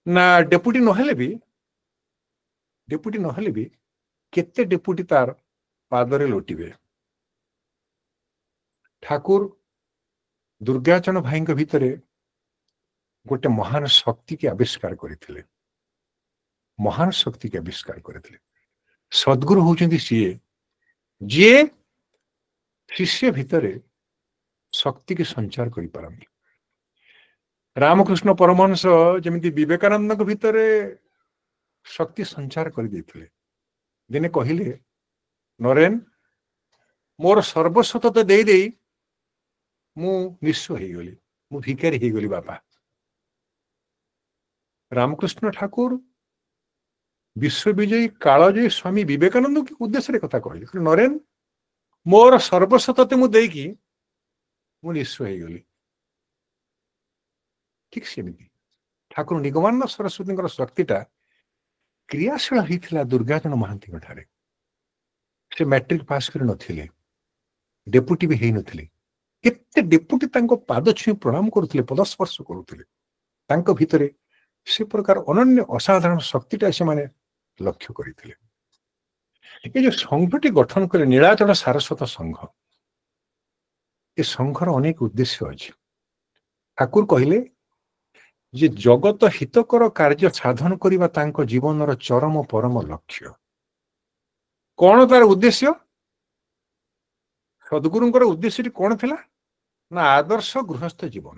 ନା, ଡେପୁଟି ନହେଲେ ବି କେତେ ଡେପୁଟି ତାର ପାଦରେ ଲୋଟିବେ। ଠାକୁର ଦୁର୍ଗାଚରଣ ଭାଇଙ୍କ ଭିତରେ ଗୋଟେ ମହାନ ଶକ୍ତିକି ଆବିଷ୍କାର କରିଥିଲେ, ମହାନ ଶକ୍ତିକି ଆବିଷ୍କାର କରିଥିଲେ। ସଦ୍ଗୁରୁ ହଉଛନ୍ତି ସିଏ ଯିଏ ଶିଷ୍ୟ ଭିତରେ ଶକ୍ତିକି ସଞ୍ଚାର କରିପାରନ୍ତି। ରାମକୃଷ୍ଣ ପରମହଂସ ଯେମିତି ବିବେକାନନ୍ଦଙ୍କ ଭିତରେ ଶକ୍ତି ସଞ୍ଚାର କରିଦେଇଥିଲେ। ଦିନେ କହିଲେ ନରେନ ମୋର ସର୍ବସ୍ୱ ତତେ ଦେଇ ଦେଇ ମୁଁ ନିଃସ୍ୱ ହେଇଗଲି, ମୁଁ ଭିକାରୀ ହେଇଗଲି ବାପା। ରାମକୃଷ୍ଣ ଠାକୁର ବିଶ୍ୱବିଜୟୀ କାଳଜୟୀ ସ୍ୱାମୀ ବିବେକାନନ୍ଦଙ୍କ ଉଦ୍ଦେଶ୍ୟରେ କଥା କହିଲେ, ନରେନ ମୋର ସର୍ବସ୍ୱ ତତେ ମୁଁ ଦେଇକି ମୁଁ ନିଃସ୍ୱ ହେଇଗଲି। ଠିକ ସେମିତି ଠାକୁର ନିଗମାନନ୍ଦ ସରସ୍ୱତୀଙ୍କର ଶକ୍ତିଟା କ୍ରିୟାଶୀଳ ହେଇଥିଲା ଦୁର୍ଗାଚରଣ ମହାନ୍ତିଙ୍କ ଠାରେ। ସେ ମ୍ୟାଟ୍ରିକ ପାସ୍ କରି ନଥିଲେ, ଡେପୁଟି ବି ହେଇନଥିଲେ, କେତେ ଡେପୁଟି ତାଙ୍କ ପାଦ ଛୁଇଁ ପ୍ରଣାମ କରୁଥିଲେ, ପଦସ୍ପର୍ଶ କରୁଥିଲେ। ତାଙ୍କ ଭିତରେ ସେ ପ୍ରକାର ଅନନ୍ୟ ଅସାଧାରଣ ଶକ୍ତିଟା ସେମାନେ ଲକ୍ଷ୍ୟ କରିଥିଲେ। ଏ ଯୋଉ ସଂଘଟି ଗଠନ କଲେ ନୀଳାଚଳ ସାରସ୍ୱତ ସଂଘ, ଏ ସଂଘର ଅନେକ ଉଦ୍ଦେଶ୍ୟ ଅଛି। ଠାକୁର କହିଲେ ଯେ ଜଗତ ହିତକର କାର୍ଯ୍ୟ ସାଧନ କରିବା ତାଙ୍କ ଜୀବନର ଚରମ ପରମ ଲକ୍ଷ୍ୟ। କଣ ତାର ଉଦ୍ଦେଶ୍ୟ? ସଦ୍ଗୁରୁଙ୍କର ଉଦ୍ଦେଶ୍ୟଟି କଣ ଥିଲା ନା ଆଦର୍ଶ ଗୃହସ୍ଥ ଜୀବନ।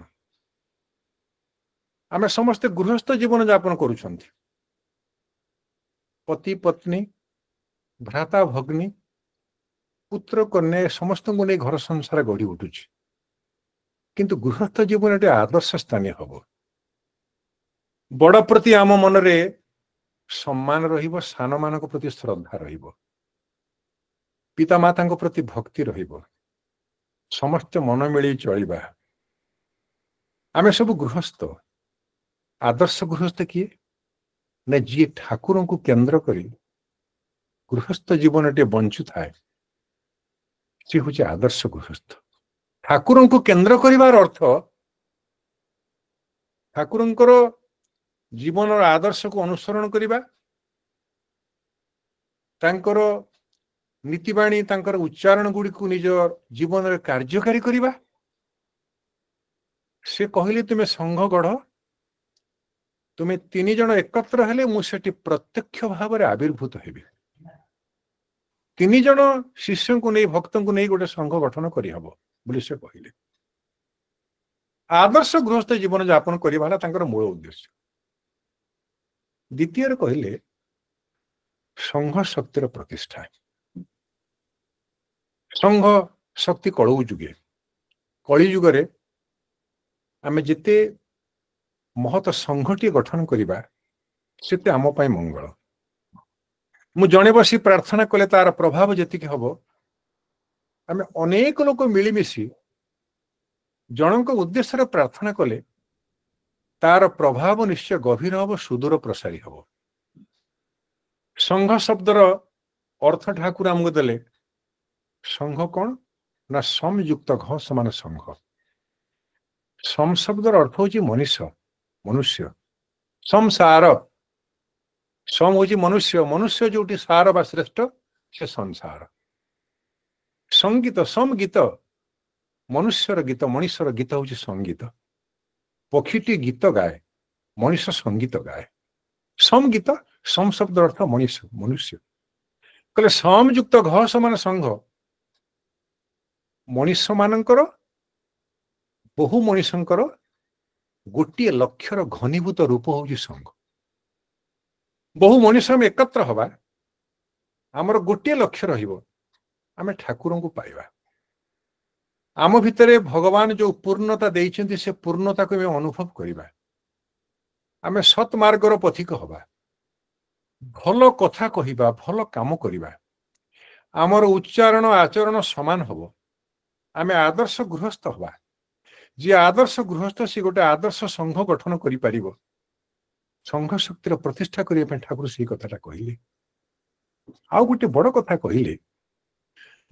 ଆମେ ସମସ୍ତେ ଗୃହସ୍ଥ ଜୀବନ ଯାପନ କରୁଛନ୍ତି। ପତି ପତ୍ନୀ, ଭ୍ରାତା ଭଗ୍ନୀ, ପୁତ୍ର କନ୍ୟା ସମସ୍ତଙ୍କୁ ନେଇ ଘର ସଂସାର ଗଢି ଉଠୁଛି। କିନ୍ତୁ ଗୃହସ୍ଥ ଜୀବନଟି ଆଦର୍ଶ ସ୍ଥାନୀୟ ହବ। ବଡ଼ ପ୍ରତି ଆମ ମନରେ ସମ୍ମାନ ରହିବ, ସାନମାନଙ୍କ ପ୍ରତି ଶ୍ରଦ୍ଧା ରହିବ, ପିତାମାତାଙ୍କ ପ୍ରତି ଭକ୍ତି ରହିବ, ସମସ୍ତେ ମନ ମିଳି ଚଳିବା। ଆମେ ସବୁ ଗୃହସ୍ଥ। ଆଦର୍ଶ ଗୃହସ୍ଥ କିଏ? ନା ଯିଏ ଠାକୁରଙ୍କୁ କେନ୍ଦ୍ର କରି ଗୃହସ୍ଥ ଜୀବନଟିଏ ବଞ୍ଚୁଥାଏ, ସେ ହଉଛି ଆଦର୍ଶ ଗୃହସ୍ଥ। ଠାକୁରଙ୍କୁ କେନ୍ଦ୍ର କରିବାର ଅର୍ଥ ଠାକୁରଙ୍କର ଜୀବନର ଆଦର୍ଶକୁ ଅନୁସରଣ କରିବା, ତାଙ୍କର ନୀତିବାଣୀ, ତାଙ୍କର ଉଚ୍ଚାରଣ ଗୁଡ଼ିକୁ ନିଜ ଜୀବନରେ କାର୍ଯ୍ୟକାରୀ କରିବା। ସେ କହିଲେ ତୁମେ ସଂଘ ଗଢ଼, ତୁମେ 3 ଜଣ ଏକତ୍ର ହେଲେ ମୁଁ ସେଠି ପ୍ରତ୍ୟକ୍ଷ ଭାବରେ ଆବିର୍ଭୂତ ହେବି। 3 ଜଣ ଶିଷ୍ୟଙ୍କୁ ନେଇ, ଭକ୍ତଙ୍କୁ ନେଇ ଗୋଟେ ସଂଘ ଗଠନ କରିହବ ବୋଲି ସେ କହିଲେ। ଆଦର୍ଶ ଗୃହସ୍ଥ ଜୀବନ ଯାପନ କରିବା ହେଲା ତାଙ୍କର ମୂଳ ଉଦ୍ଦେଶ୍ୟ। ଦ୍ୱିତୀୟରେ କହିଲେ ସଂଘ ଶକ୍ତିର ପ୍ରତିଷ୍ଠା। ସଂଘ ଶକ୍ତି କଳଉ ଯୁଗେ, କଳି ଯୁଗରେ ଆମେ ଯେତେ ମହତ ସଂଘଟିଏ ଗଠନ କରିବା ସେତେ ଆମ ପାଇଁ ମଙ୍ଗଳ। ମୁଁ ଜଣେ ବସି ପ୍ରାର୍ଥନା କଲେ ତାର ପ୍ରଭାବ ଯେତିକି ହବ, ଆମେ ଅନେକ ଲୋକ ମିଳିମିଶି ଜଣଙ୍କ ଉଦ୍ଦେଶ୍ୟରେ ପ୍ରାର୍ଥନା କଲେ ତାର ପ୍ରଭାବ ନିଶ୍ଚୟ ଗଭୀର ହବ, ସୁଦୂର ପ୍ରସାରୀ ହବ। ସଂଘ ଶବ୍ଦର ଅର୍ଥ ଠାକୁର ଆମକୁ ଦେଲେ। ସଂଘ କଣ ନା ସମଯୁକ୍ତ ଘ ସମାନ ସଂଘ। ସମ ଶବ୍ଦର ଅର୍ଥ ହଉଛି ମନୁଷ୍ୟ, ମନୁଷ୍ୟ। ସଂସାର, ସମ ହଉଛି ମନୁଷ୍ୟ, ମନୁଷ୍ୟ ଯୋଉଠି ସାର ବା ଶ୍ରେଷ୍ଠ ସେ ସଂସାର। ସଙ୍ଗୀତ, ସମଗୀତ, ମନୁଷ୍ୟର ଗୀତ, ମଣିଷର ଗୀତ ହଉଛି ସଙ୍ଗୀତ। ପକ୍ଷୀଟି ଗୀତ ଗାଏ, ମଣିଷ ସଙ୍ଗୀତ ଗାଏ। ସମଗୀତ, ସମ ଶବ୍ଦ ଅର୍ଥ ମଣିଷ, ମନୁଷ୍ୟ। କହିଲେ ସମଯୁକ୍ତ ଘ ସମାନ ସଂଘ, ମଣିଷ ମାନଙ୍କର, ବହୁ ମଣିଷଙ୍କର ଗୋଟିଏ ଲକ୍ଷ୍ୟର ଘନୀଭୂତ ରୂପ ହଉଛି ସଂଘ। ବହୁ ମଣିଷ ଆମେ ଏକତ୍ର ହବା, ଆମର ଗୋଟିଏ ଲକ୍ଷ୍ୟ ରହିବ, ଆମେ ଠାକୁରଙ୍କୁ ପାଇବା। ଆମ ଭିତରେ ଭଗବାନ ଯୋଉ ପୂର୍ଣ୍ଣତା ଦେଇଛନ୍ତି ସେ ପୂର୍ଣ୍ଣତାକୁ ଆମେ ଅନୁଭବ କରିବା। ଆମେ ସତ୍ ମାର୍ଗର ପଥିକ ହବା, ଭଲ କଥା କହିବା, ଭଲ କାମ କରିବା, ଆମର ଉଚ୍ଚାରଣ ଆଚରଣ ସମାନ ହବ। ଆମେ ଆଦର୍ଶ ଗୃହସ୍ଥ ହବା। ଯିଏ ଆଦର୍ଶ ଗୃହସ୍ଥ ସେ ଗୋଟେ ଆଦର୍ଶ ସଂଘ ଗଠନ କରିପାରିବ। ସଂଘ ଶକ୍ତିର ପ୍ରତିଷ୍ଠା କରିବା ପାଇଁ ଠାକୁର ସେଇ କଥାଟା କହିଲେ। ଆଉ ଗୋଟେ ବଡ କଥା କହିଲେ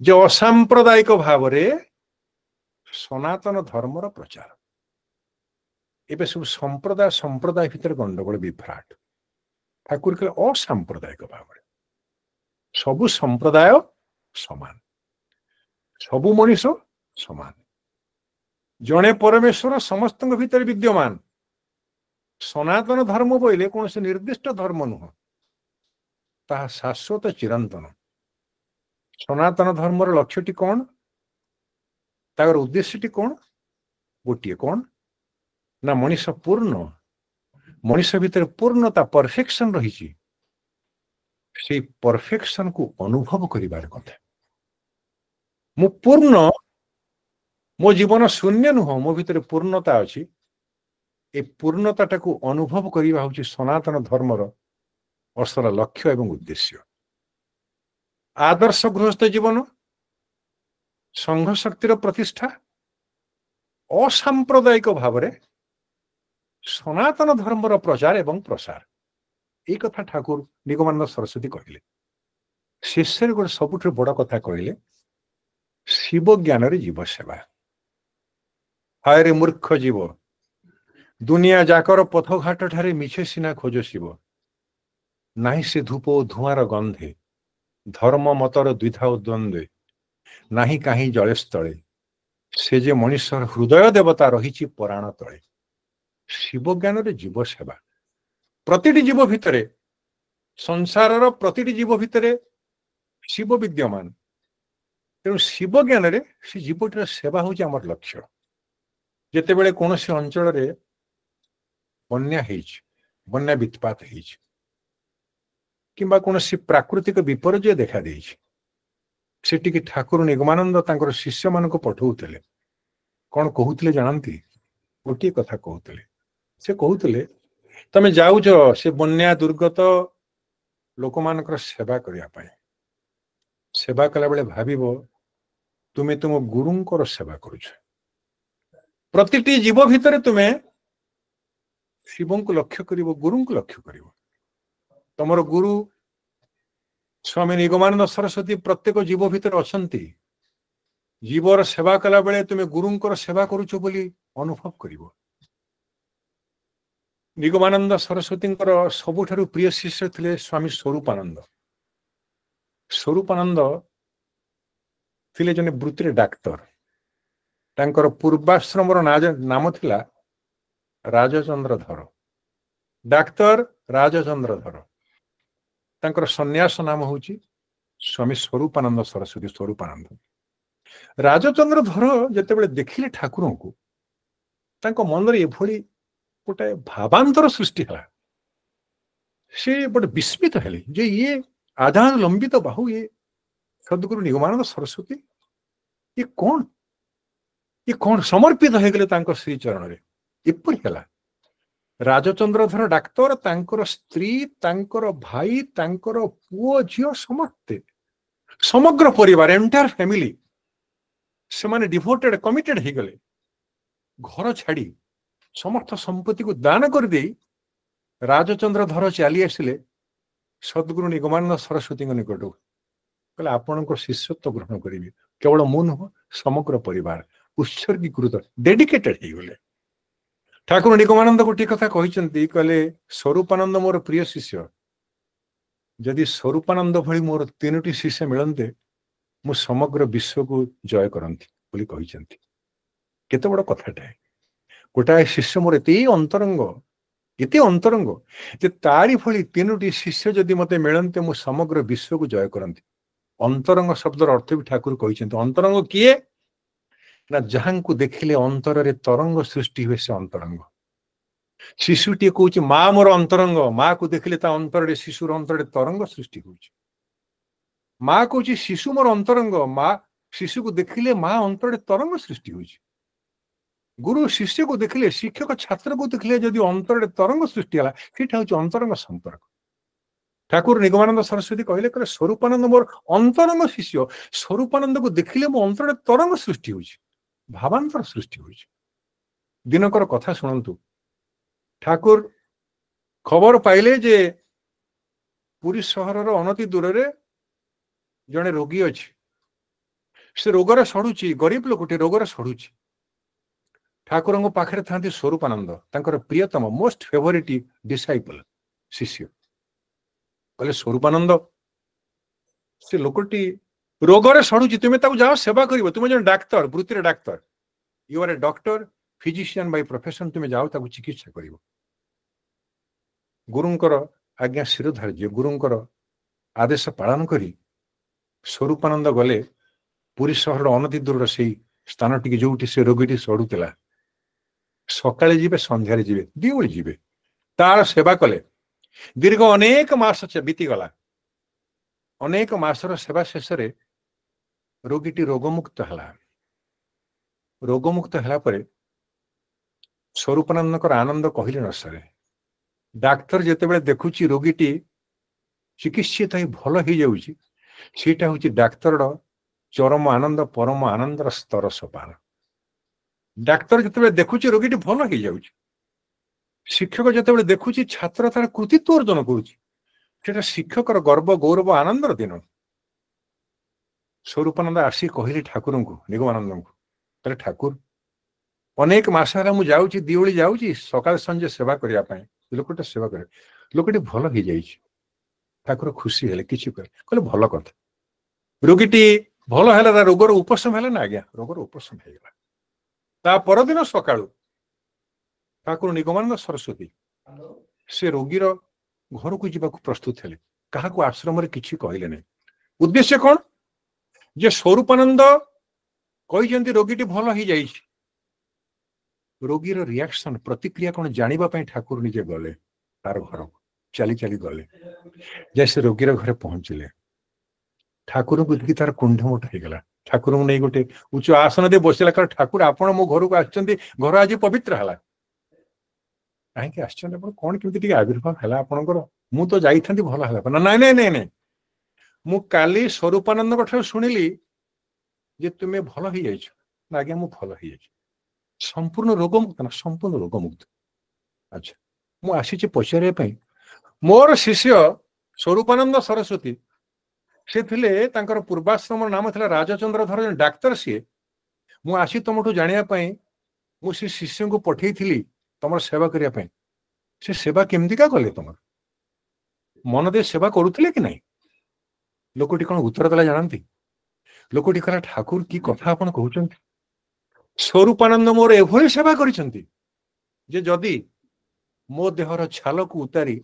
ଯେ ଅସାମ୍ପ୍ରଦାୟିକ ଭାବରେ ସନାତନ ଧର୍ମର ପ୍ରଚାର। ଏବେ ସବୁ ସମ୍ପ୍ରଦାୟ ଭିତରେ ଗଣ୍ଡଗୋଳ, ବିଭ୍ରାଟ। ଠାକୁର କହିଲେ ଅସାମ୍ପ୍ରଦାୟିକ ଭାବରେ ସବୁ ସମ୍ପ୍ରଦାୟ ସମାନ, ସବୁ ମଣିଷ ସମାନ, ଜଣେ ପରମେଶ୍ୱର ସମସ୍ତଙ୍କ ଭିତରେ ବିଦ୍ୟମାନ। ସନାତନ ଧର୍ମ ବୋଇଲେ କୌଣସି ନିର୍ଦ୍ଦିଷ୍ଟ ଧର୍ମ ନୁହଁ, ତାହା ଶାଶ୍ୱତ ଚିରନ୍ତନ। ସନାତନ ଧର୍ମର ଲକ୍ଷ୍ୟଟି କଣ? ତାର ଉଦ୍ଦେଶ୍ୟଟି କଣ? ଗୋଟିଏ, କଣ ନା ମଣିଷ ପୂର୍ଣ୍ଣ, ମଣିଷ ଭିତରେ ପୂର୍ଣ୍ଣତା, ପରଫେକ୍ସନ ରହିଛି। ସେଇ ପରଫେକ୍ସନକୁ ଅନୁଭବ କରିବାର କଥା। मु पूर्ण मो जीवन शून्य नुह मो भितर पूर्णता अच्छी ए पूर्णता टाकू अनुभव करवा हूँ सनातन धर्मर असल लक्ष्य एवं उद्देश्य। आदर्श गृहस्थ जीवन, संघ शक्तिर प्रतिष्ठा, असांप्रदायिक भाव सनातन धर्मर प्रचार एवं प्रसार, ये कथा ठाकुर निगमानंद सरस्वती कहले। शेष गोटे सबुठ बड़ कथा कहले शिव ज्ञान रे जीव सेवा। हाय रे मूर्ख जीव, दुनिया जाकर पथघाट ठारे मिछे सिना खोज शिव, नाही से धूप धुआर गंधे, धर्म मतर द्विधा द्वंद्वे, नाही काहीं जले स्थले, से जे मनुष्यर हृदय देवता रही पराण तले। शिव ज्ञान रे जीव सेवा। प्रतिटी जीव भितरे, संसारर प्रतिटी जीव भितरे शिव विद्यमान। तेणु शिव ज्ञान रे से जीवटीर सेवा हूँ आमर लक्ष्य। जेतेबेले कौनसी अंचल रे बन्या हेइछ, बन्या वित्पात हेइछ, किंबा कौनसी प्राकृतिक विपर्यय देखा देइछ, सेटिकी ठाकुर निगमानंद तांकर शिष्य मानको पठौतले। कौन कहूतले जानती? गोटे कथा कहूतले। से कहूतले तमे जाउछ से बन्या दुर्गत लोक मानकर सेवा करिया पाए। सेवा कला बेले भाबिबो तुमे तुम गुरुंकर सेवा करुछ। प्रतिटी जीव भितर तुमे शिवं को लक्ष्य करिवो, गुरुं को लक्ष्य करिवो। तमर गुरु स्वामी निगमानंद सरस्वती प्रत्येक जीव भितर अछंती। जीवर सेवा कला बेले तुमे गुरुंकर सेवा करुछ बोली अनुभव करिवो। निगमानंद सरस्वतींकर सबुठारु प्रिय शिष्य थिले स्वामी स्वरूपानंद। स्वरूपानंद थिले जने वृत्तिरे डाक्टर। तांकर पूर्वाश्रमर नाम थिला राजचंद्रधर। डाक्टर राजचंद्रधर। तांकर सन्यास नाम होची स्वामी स्वरूपानंद सरस्वती स्वरूपानंद। राजचंद्रधर जेतेबेले देखिले ठाकुर को तांको मनरे एभली गोटे भावांतर सृष्टि है। से बड़े विस्मित हेले जे ये आधार लंबित बाहु, ये सदगुरु निगमानंद सरस्वती, ये कौन समर्पित हो गले तांको श्री चरण रे। एपरि हला राजचंद्रधर डाक्तर, तांकर स्त्री, तांकर भाई, तांकर पुओ झियो समस्ते समग्र परिवार एंटायर फैमिली से माने डिवोटेड कमिटेड हो गले। घर छाड़ी समस्त संपत्ति को दान कर दे राजचंद्रधर चली आसिले सदगुरु निगमानंद सरस्वती निकट। कहले आपण शिष्यत्व ग्रहण करेंगे, केवल मु नुह समग्र परिवार उत्सर्गीकृत डेडिकेटेड हो गले। ठाकुर निगमानंद गोटे कथा कहते, कहले स्वरूपानंद मोर प्रिय शिष्य, जदि स्वरूपानंद भली मोर 3टी शिष्य मिलते मु समग्र विश्व को जय करती बोली कहते। केते बड़ कथाटा। गोटाए शिष्य मोर एते अंतरंग जे तारी भली 3टी शिष्य जदि मते मिलते मु समग्र विश्व को जय करती। अंतरंग शब्दर अर्थ भी ठाकुर कहते। अंतरंग किए ना जहां को देखिले अंतर रे तरंग सृष्टि हुए से अंतरंग। शिशुटी कहूँ माँ मोर अंतरंग, माँ को देखिले ता अंतर रे शिशुर अंतर रे तरंग सृष्टि हो। माँ कहूँ शिशु मोर अंतरंग, माँ शिशु को देखिले माँ अंतर रे तरंग सृष्टि हो। गुरु शिष्य को देखिले, शिक्षक छात्र को देखिले जदि अंतर रे तरंग सृष्टि है, सेटा हूँ अंतरंग संपर्क। ठाकुर निगमानंद सरस्वती कहले करे स्वरूपानंद मोर अंतरंग शिष्य, स्वरूपानंद को देखिले मो अंतर रे तरंग सृष्टि हो, भावांतर सृष्टि हो। दिनकर कथा शुणु। ठाकुर खबर पाइले जे पुरी सहर अनति दूर रे जड़े रोगी अच्छी, से रोगर सड़ुची, गरीब लोकटे रोगर सड़ुची। ठाकुर पाखे था स्वरूपानंद, तांकर प्रियतम मोस्ट फेवरेट डिसाइपल शिष्य। कहले स्वरूपानंद से लोकटी रोगर सड़ुची, तुम्हें ताकू जाओ सेवा करिवो। तुम जन डाक्तर, वृत्तिर डाक्तर, you are a doctor physician by profession, तुम्हें जाओ ताकू चिकित्सा करिवो। गुरुंकर आज्ञा शिरोधार्य, गुरुंकर आदेश पालन करी स्वरूपानंद गले पुरी सहर अनति दूर से स्थान टी जोटी से रोगी सड़ुला। सकाळे जीवे, संध्यारे जीवे, दिओळी जीवे, तार सेवा कले। दीर्घ अनेक मास बीतीगला। अनेक मासर सेवा शेष ରୋଗୀଟି ରୋଗମୁକ୍ତ ହେଲା। ରୋଗମୁକ୍ତ ହେଲା ପରେ ସ୍ୱରୂପାନନ୍ଦଙ୍କର ଆନନ୍ଦ କହିଲେ ନ ସରେ। ଡାକ୍ତର ଯେତେବେଳେ ଦେଖୁଛି ରୋଗୀଟି ଚିକିତ୍ସିତ ହେଇ ଭଲ ହେଇଯାଉଛି, ସେଇଟା ହଉଛି ଡାକ୍ତରର ଚରମ ଆନନ୍ଦ, ପରମ ଆନନ୍ଦର ସ୍ତର ସୋପାନ। ଡାକ୍ତର ଯେତେବେଳେ ଦେଖୁଛି ରୋଗୀଟି ଭଲ ହେଇଯାଉଛି, ଶିକ୍ଷକ ଯେତେବେଳେ ଦେଖୁଛି ଛାତ୍ର ତାର କୃତିତ୍ୱ ଅର୍ଜନ କରୁଛି, ସେଟା ଶିକ୍ଷକର ଗର୍ବ, ଗୌରବ, ଆନନ୍ଦର ଦିନ। ସ୍ୱରୂପାନନ୍ଦ ଆସି କହିଲେ ଠାକୁରଙ୍କୁ, ନିଗମାନନ୍ଦଙ୍କୁ, କହିଲେ ଠାକୁର, ଅନେକ ମାସ ହେଲା ମୁଁ ଯାଉଛି, ଦିଓଳି ଯାଉଛି ସକାଳ ସଞ୍ଜେ ସେବା କରିବା ପାଇଁ, ଲୋକଟା ସେବା କରେ, ଲୋକଟି ଭଲ ହେଇଯାଇଛି। ଠାକୁର ଖୁସି ହେଲେ, କିଛି କହିଲେ ଭଲ କଥା। ରୋଗୀଟି ଭଲ ହେଲା, ତା ରୋଗର ଉପଶମ ହେଲା ନା? ଆଜ୍ଞା, ରୋଗର ଉପଶମ ହେଇଗଲା। ତା ପରଦିନ ସକାଳୁ ଠାକୁର ନିଗମାନନ୍ଦ ସରସ୍ୱତୀ ସେ ରୋଗୀର ଘରକୁ ଯିବାକୁ ପ୍ରସ୍ତୁତ ହେଲେ। କାହାକୁ ଆଶ୍ରମରେ କିଛି କହିଲେ ନାହିଁ। ଉଦ୍ଦେଶ୍ୟ କଣ? ଯେ ସ୍ୱରୂପାନନ୍ଦ କହିଛନ୍ତି ରୋଗୀଟି ଭଲ ହେଇଯାଇଛି, ରୋଗୀର ରିଆକ୍ସନ, ପ୍ରତିକ୍ରିୟା କଣ ଜାଣିବା ପାଇଁ ଠାକୁର ନିଜେ ଗଲେ ତାର ଘରକୁ, ଚାଲି ଚାଲି ଗଲେ। ଯେ ସେ ରୋଗୀର ଘରେ ପହଞ୍ଚିଲେ, ଠାକୁରଙ୍କୁ ଦେଖି ତାର କୁଣ୍ଢମୋଟ ହେଇଗଲା। ଠାକୁରଙ୍କୁ ନେଇ ଗୋଟେ ଉଚ୍ଚ ଆସନ ଦେଇ ବସିଲା, କାରଣ ଠାକୁର ଆପଣ ମୋ ଘରକୁ ଆସିଛନ୍ତି, ଘର ଆଜି ପବିତ୍ର ହେଲା। କାହିଁକି ଆସିଛନ୍ତି ଆପଣ? କଣ କେମିତି ଟିକେ ଆବିର୍ଭାବ ହେଲା ଆପଣଙ୍କର? ମୁଁ ତ ଯାଇଥାନ୍ତି, ଭଲ ହେଲା। ନା ନାଇଁ ନାଇଁ ନାଇଁ ନାଇଁ, ମୁଁ କାଲି ସ୍ୱରୂପାନନ୍ଦଙ୍କ ଠାରୁ ଶୁଣିଲି ଯେ ତୁମେ ଭଲ ହେଇଯାଇଛ। ନା ଆଜ୍ଞା, ମୁଁ ଭଲ ହେଇଯାଇଛି, ସମ୍ପୂର୍ଣ୍ଣ ରୋଗମୁକ୍ତ। ନା ସମ୍ପୂର୍ଣ୍ଣ ରୋଗମୁକ୍ତ। ଆଚ୍ଛା, ମୁଁ ଆସିଛି ପଚାରିବା ପାଇଁ, ମୋର ଶିଷ୍ୟ ସ୍ୱରୂପାନନ୍ଦ ସରସ୍ୱତୀ, ସେ ଥିଲେ, ତାଙ୍କର ପୂର୍ବାଶ୍ରମର ନାମ ଥିଲା ରାଜଚନ୍ଦ୍ରଧର, ଜଣେ ଡାକ୍ତର ସିଏ। ମୁଁ ଆସି ତମଠୁ ଜାଣିବା ପାଇଁ, ମୁଁ ସେ ଶିଷ୍ୟଙ୍କୁ ପଠେଇଥିଲି ତମର ସେବା କରିବା ପାଇଁ। ସେ ସେବା କେମିତିକା କଲେ? ତମର ମନ ଦେଇ ସେବା କରୁଥିଲେ କି ନାହିଁ? ଲୋକଟି କଣ ଉତ୍ତର ଦେଲା ଜାଣନ୍ତି? ଲୋକଟି କହିଲା, ଠାକୁର କି କଥା ଆପଣ କହୁଛନ୍ତି? ସ୍ୱରୂପାନନ୍ଦ ମୋର ଏଭଳି ସେବା କରିଛନ୍ତି ଯେ ଯଦି ମୋ ଦେହର ଛାଲକୁ ଉତାରି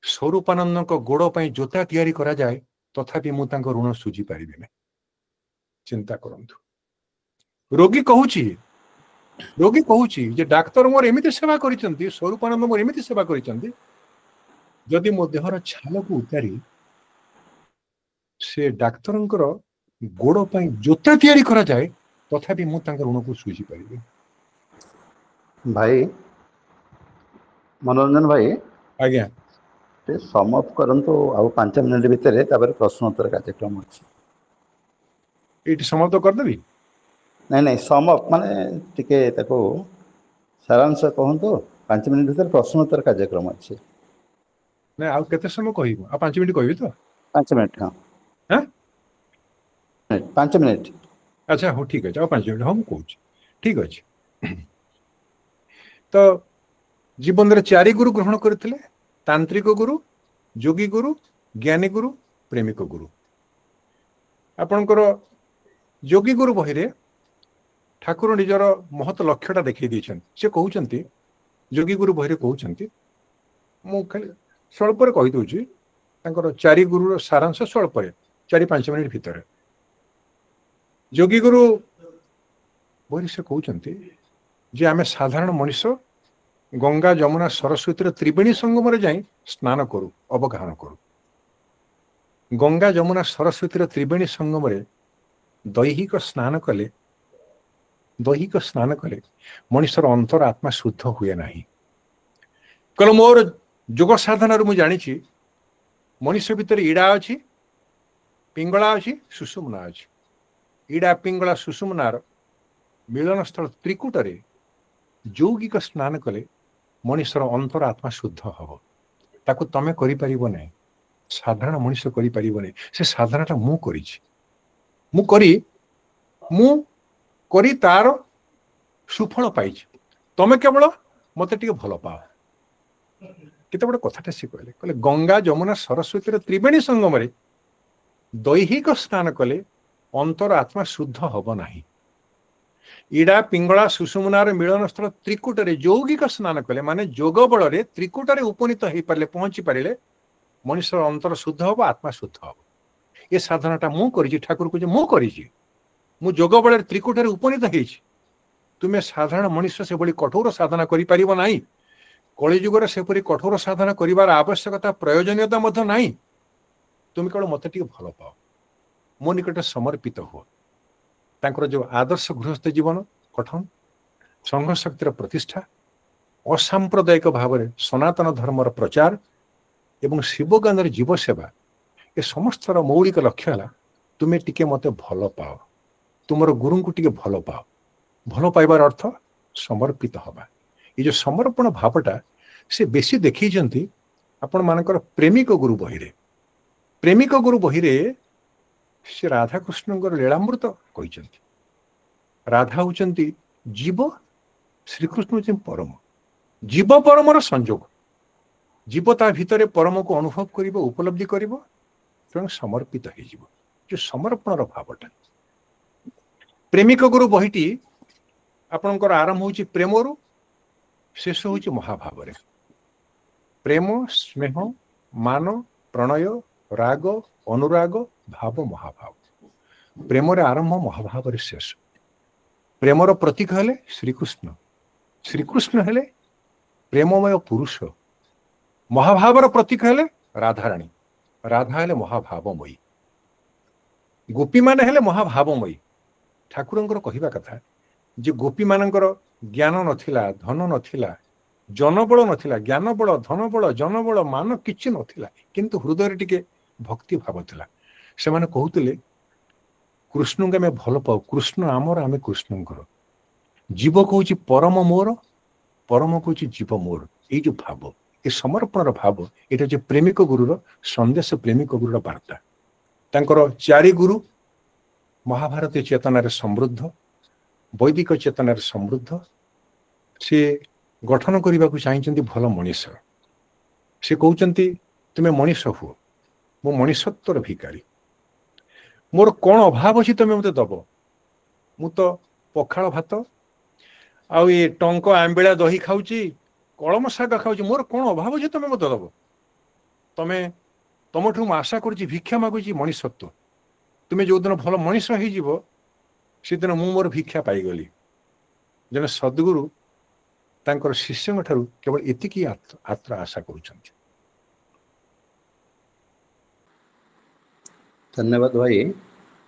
ସ୍ୱରୂପାନନ୍ଦଙ୍କ ଗୋଡ଼ ପାଇଁ ଜୋତା ତିଆରି କରାଯାଏ, ତଥାପି ମୁଁ ତାଙ୍କ ଋଣ ସୁଝି ପାରିବି ନାହିଁ। ଚିନ୍ତା କରନ୍ତୁ। ରୋଗୀ କହୁଛି ଯେ ଡାକ୍ତର ମୋର ଏମିତି ସେବା କରିଛନ୍ତି, ସ୍ୱରୂପାନନ୍ଦ ମୋର ଏମିତି ସେବା କରିଛନ୍ତି, ଯଦି ମୋ ଦେହର ଛାଲକୁ ଉତାରି ସେ ଡାକ୍ତରଙ୍କର ଗୋଡ଼ ପାଇଁ ଜୋତା ତିଆରି କରାଯାଏ, ତଥାପି ମୁଁ ତାଙ୍କ ଋଣକୁ ସୁଝି ପାରିବି। ଭାଇ ମନୋରଞ୍ଜନ ଭାଇ, ଆଜ୍ଞା, ସମାପ୍ତ କରନ୍ତୁ ଆଉ 5 ମିନିଟ୍ ଭିତରେ, ତାପରେ ପ୍ରଶ୍ନୋତ୍ତର କାର୍ଯ୍ୟକ୍ରମ ଅଛି। ଏଇଠି ସମାପ୍ତ କରିଦେବି। ନାଇଁ ନାଇଁ, ସମାପ୍ତ ମାନେ ଟିକେ ତାକୁ ସାରାଂଶ କୁହନ୍ତୁ। 5 ମିନିଟ୍ ଭିତରେ ପ୍ରଶ୍ନୋତ୍ତର କାର୍ଯ୍ୟକ୍ରମ ଅଛି। ନାଇଁ, ଆଉ କେତେ ସମୟ କହିବୁ? ଆଉ 5 ମିନିଟ୍ କହିବି ତ? 5 ମିନିଟ୍, ହଁ, ହଁ, 5 ମିନିଟ୍। ଆଚ୍ଛା, ହଉ ଠିକ ଅଛି, ଆଉ 5 ମିନିଟ୍, ହଁ ମୁଁ କହୁଛି, ଠିକ ଅଛି। ତ ଜୀବନରେ 4 ଗୁରୁ ଗ୍ରହଣ କରିଥିଲେ, ତାନ୍ତ୍ରିକ ଗୁରୁ, ଯୋଗୀ ଗୁରୁ, ଜ୍ଞାନୀ ଗୁରୁ, ପ୍ରେମିକ ଗୁରୁ। ଆପଣଙ୍କର ଯୋଗୀ ଗୁରୁ ବହିରେ ଠାକୁର ନିଜର ମହତ ଲକ୍ଷ୍ୟଟା ଦେଖେଇ ଦେଇଛନ୍ତି। ସେ କହୁଛନ୍ତି, ଯୋଗୀ ଗୁରୁ ବହିରେ କହୁଛନ୍ତି, ମୁଁ ଖାଲି ସ୍ୱଳ୍ପରେ କହିଦେଉଛି, ତାଙ୍କର 4 ଗୁରୁର ସାରାଂଶ ସ୍ୱଳ୍ପରେ 4-5 ମିନିଟ୍ ଭିତରେ। ଯୋଗୀ ଗୁରୁ ବହିରେ ସେ କହୁଛନ୍ତି ଯେ ଆମେ ସାଧାରଣ ମଣିଷ ଗଙ୍ଗା, ଯମୁନା, ସରସ୍ୱତୀର ତ୍ରିବେଣୀ ସଙ୍ଗମରେ ଯାଇ ସ୍ନାନ କରୁ, ଅବଗାହନ କରୁ। ଗଙ୍ଗା, ଯମୁନା, ସରସ୍ୱତୀର ତ୍ରିବେଣୀ ସଙ୍ଗମରେ ଦୈହିକ ସ୍ନାନ କଲେ ମଣିଷର ଅନ୍ତର ଆତ୍ମା ଶୁଦ୍ଧ ହୁଏ ନାହିଁ। କହିଲେ ମୋର ଯୋଗ ସାଧନାରୁ ମୁଁ ଜାଣିଛି, ମଣିଷ ଭିତରେ ଇଡା ଅଛି, ପିଙ୍ଗଳା ଅଛି, ସୁଷୁମ୍ନା ଅଛି। ଇଡା, ପିଙ୍ଗଳା, ସୁଷୁମ୍ନାର ମିଳନସ୍ଥଳ ତ୍ରିକୁଟରେ ଯୌଗିକ ସ୍ନାନ କଲେ ମଣିଷର ଅନ୍ତର ଆତ୍ମା ଶୁଦ୍ଧ ହବ। ତାକୁ ତମେ କରିପାରିବ ନାହିଁ, ସାଧାରଣ ମଣିଷ କରିପାରିବ ନାହିଁ। ସେ ସାଧନାଟା ମୁଁ କରିଛି। ମୁଁ କରି ତାର ସୁଫଳ ପାଇଛି। ତମେ କେବଳ ମତେ ଟିକେ ଭଲ ପାଅ। କେତେ ବଡ଼ କଥାଟା ସେ କହିଲେ ଗଙ୍ଗା, ଯମୁନା, ସରସ୍ୱତୀର ତ୍ରିବେଣୀ ସଙ୍ଗମରେ ଦୈହିକ ସ୍ନାନ କଲେ ଅନ୍ତର ଆତ୍ମା ଶୁଦ୍ଧ ହବ ନାହିଁ। ଇଡା, ପିଙ୍ଗଳା, ସୁଷୁମ୍ନାର ମିଳନସ୍ଥଳ ତ୍ରିକୁଟରେ ଯୌଗିକ ସ୍ନାନ କଲେ, ମାନେ ଯୋଗ ବଳରେ ତ୍ରିକୁଟରେ ଉପନୀତ ହେଇପାରିଲେ, ପହଞ୍ଚି ପାରିଲେ ମଣିଷର ଅନ୍ତର ଶୁଦ୍ଧ ହବ, ଆତ୍ମା ଶୁଦ୍ଧ ହବ। ଏ ସାଧନାଟା ମୁଁ କରିଛି। ଠାକୁର କହୁଛି ମୁଁ କରିଛି। ମୁଁ ଯୋଗ ବଳରେ ତ୍ରିକୁଟରେ ଉପନୀତ ହେଇଛି। ତୁମେ ସାଧାରଣ ମଣିଷ ସେଭଳି କଠୋର ସାଧନା କରିପାରିବ ନାହିଁ। କଳିଯୁଗରେ ସେପରି କଠୋର ସାଧନା କରିବାର ଆବଶ୍ୟକତା, ପ୍ରୟୋଜନୀୟତା ମଧ୍ୟ ନାହିଁ। ତୁମେ କେବଳ ମତେ ଟିକେ ଭଲ ପାଅ, ମୋ ନିକଟରେ ସମର୍ପିତ ହୁଅ। ତାଙ୍କର ଯୋଉ ଆଦର୍ଶ ଗୃହସ୍ଥ ଜୀବନ ଗଠନ, ସଂଘ ଶକ୍ତିର ପ୍ରତିଷ୍ଠା, ଅସାମ୍ପ୍ରଦାୟିକ ଭାବରେ ସନାତନ ଧର୍ମର ପ୍ରଚାର ଏବଂ ଶିବଗାନର ଜୀବ ସେବା, ଏ ସମସ୍ତର ମୌଳିକ ଲକ୍ଷ୍ୟ ହେଲା ତୁମେ ଟିକେ ମତେ ଭଲ ପାଅ, ତୁମର ଗୁରୁଙ୍କୁ ଟିକେ ଭଲ ପାଅ। ଭଲ ପାଇବାର ଅର୍ଥ ସମର୍ପିତ ହବା। ଏ ଯୋଉ ସମର୍ପଣ ଭାବଟା ସେ ବେଶୀ ଦେଖେଇଛନ୍ତି ଆପଣ ମାନଙ୍କର ପ୍ରେମିକ ଗୁରୁ ବହିରେ। ପ୍ରେମିକ ଗୁରୁ ବହିରେ ସେ ରାଧାକୃଷ୍ଣଙ୍କର ଲୀଳାମୃତ କହିଛନ୍ତି। ରାଧା ହଉଛନ୍ତି ଜୀବ, ଶ୍ରୀକୃଷ୍ଣ ହଉଛନ୍ତି ପରମ। ଜୀବ ପରମର ସଂଯୋଗ। ଜୀବ ତା ଭିତରେ ପରମକୁ ଅନୁଭବ କରିବ, ଉପଲବ୍ଧି କରିବ, ସ୍ୱୟଂ ସମର୍ପିତ ହେଇଯିବ। ଯୋଉ ସମର୍ପଣର ଭାବଟା, ପ୍ରେମିକ ଗୁରୁ ବହିଟି ଆପଣଙ୍କର ଆରମ୍ଭ ହଉଛି ପ୍ରେମରୁ, ଶେଷ ହଉଛି ମହାଭାବରେ। ପ୍ରେମ, ସ୍ନେହ, ମାନ, ପ୍ରଣୟ, ରାଗ, ଅନୁରାଗ, ଭାବ, ମହାଭାବ। ପ୍ରେମରେ ଆରମ୍ଭ, ମହାଭାବରେ ଶେଷ। ପ୍ରେମର ପ୍ରତୀକ ହେଲେ ଶ୍ରୀକୃଷ୍ଣ, ଶ୍ରୀକୃଷ୍ଣ ହେଲେ ପ୍ରେମମୟ ପୁରୁଷ। ମହାଭାବର ପ୍ରତୀକ ହେଲେ ରାଧାରାଣୀ, ରାଧା ହେଲେ ମହାଭାବମୟୀ। ଗୋପୀମାନେ ହେଲେ ମହାଭାବମୟୀ। ଠାକୁରଙ୍କର କହିବା କଥା ଯେ ଗୋପୀମାନଙ୍କର ଜ୍ଞାନ ନଥିଲା, ଧନ ନଥିଲା, ଜନବଳ ନଥିଲା, ଜ୍ଞାନ ବଳ, ଧନ ବଳ, ଜନବଳ, ମାନ କିଛି ନଥିଲା, କିନ୍ତୁ ହୃଦୟରେ ଟିକେ ଭକ୍ତି ଭାବ ଥିଲା। ସେମାନେ କହୁଥିଲେ କୃଷ୍ଣଙ୍କୁ ଆମେ ଭଲ ପାଉ, କୃଷ୍ଣ ଆମର, ଆମେ କୃଷ୍ଣଙ୍କର। ଜୀବ କହୁଛି ପରମ ମୋର, ପରମ କହୁଛି ଜୀବ ମୋର। ଏଇ ଯୋଉ ଭାବ, ଏ ସମର୍ପଣର ଭାବ, ଏଇଟା ହଉଛି ପ୍ରେମିକ ଗୁରୁର ସନ୍ଦେଶ, ପ୍ରେମିକ ଗୁରୁର ବାର୍ତ୍ତା। ତାଙ୍କର ଚାରି ଗୁରୁ ମହାଭାରତୀୟ ଚେତନାରେ ସମୃଦ୍ଧ, ବୈଦିକ ଚେତନାରେ ସମୃଦ୍ଧ। ସେ ଗଠନ କରିବାକୁ ଚାହିଁଛନ୍ତି ଭଲ ମଣିଷ। ସେ କହୁଛନ୍ତି ତୁମେ ମଣିଷ ହୁଅ, ମୁଁ ମଣିଷତ୍ୱର ଭିକାରୀ। ମୋର କଣ ଅଭାବ ଅଛି ତମେ ମତେ ଦବ? ମୁଁ ତ ପଖାଳ ଭାତ ଆଉ ଏ ଟଙ୍କ ଆମ୍ବିଳା ଦହି ଖାଉଛି, କଳମ ଶାଗ ଖାଉଛି, ମୋର କଣ ଅଭାବ ଅଛି ତମେ ମତେ ଦବ? ତମଠୁ ମୁଁ ଆଶା କରୁଛି, ଭିକ୍ଷା ମାଗୁଛି ମଣିଷତ୍ୱ। ତୁମେ ଯୋଉଦିନ ଭଲ ମଣିଷ ହେଇଯିବ, ସେଦିନ ମୁଁ ମୋର ଭିକ୍ଷା ପାଇଗଲି। ଜଣେ ସଦ୍ଗୁରୁ ତାଙ୍କର ଶିଷ୍ୟଙ୍କ ଠାରୁ କେବଳ ଏତିକି ଆତ୍ର ଆଶା କରୁଛନ୍ତି। ଧନ୍ୟବାଦ ଭାଇ।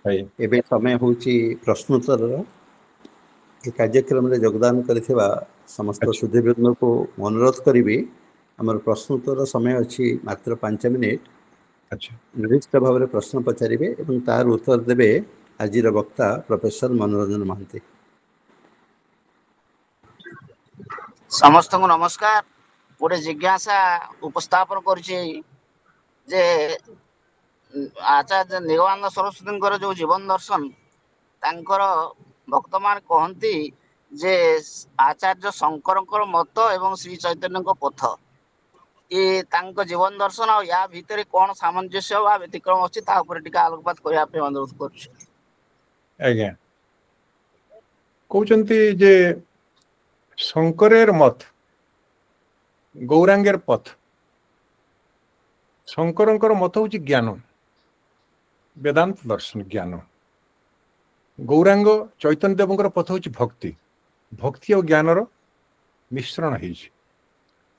ଭାଇ ଏବେ ସମୟ ହେଉଛି ପ୍ରଶ୍ନୋତ୍ତରର। ଏ କାର୍ଯ୍ୟକ୍ରମରେ ଯୋଗଦାନ କରିଥିବା ସମସ୍ତ ଆଚ୍ଛା ସୁଧୀବୃନ୍ଦଙ୍କୁ ଅନୁରୋଧ କରିବି, ଆମର ପ୍ରଶ୍ନୋତ୍ତର ସମୟ ଅଛି ମାତ୍ର 5 ମିନିଟ୍। ଆଚ୍ଛା ନିର୍ଦ୍ଦିଷ୍ଟ ଭାବରେ ପ୍ରଶ୍ନ ପଚାରିବେ ଏବଂ ତାର ଉତ୍ତର ଦେବେ ଆଜିର ବକ୍ତା ପ୍ରଫେସର ମନୋରଞ୍ଜନ ମହାନ୍ତି। ସମସ୍ତଙ୍କୁ ନମସ୍କାର। ଗୋଟେ ଜିଜ୍ଞାସା ଉପସ୍ଥାପନ କରୁଛି ଯେ ଆଚାର୍ଯ୍ୟ ନିଗମାନନ୍ଦ ସରସ୍ୱତୀଙ୍କର ଯୋଉ ଜୀବନ ଦର୍ଶନ, ତାଙ୍କର ଭକ୍ତମାନେ କହନ୍ତି ଯେ ଆଚାର୍ଯ୍ୟ ଶଙ୍କରଙ୍କର ମତ ଏବଂ ଶ୍ରୀ ଚୈତନ୍ୟଙ୍କ ପଥ, ଏ ତାଙ୍କ ଜୀବନ ଦର୍ଶନ ଆଉ ୟା ଭିତରେ କଣ ସାମଞ୍ଜସ୍ୟ ବା ବ୍ୟତିକ୍ରମ ଅଛି, ତା ଉପରେ ଟିକେ ଆଲୋକପାତ କରିବା ପାଇଁ ଅନୁରୋଧ କରୁଛି। ଆଜ୍ଞା, କହୁଛନ୍ତି ଯେ শঙ্করের মত, গৌরাঙ্গের পথ। শঙ্করଙ୍କର মত হচ্ছে জ্ঞাନ, ବେଦାନ୍ତ ଦର୍ଶନ, ଜ୍ଞାନ। ଗୌରାଙ୍ଗ ଚୈତନ୍ୟ ଦେବଙ୍କର ପଥ ହଉଛି ଭକ୍ତି। ଭକ୍ତି ଆଉ ଜ୍ଞାନର ମିଶ୍ରଣ ହେଇଛି,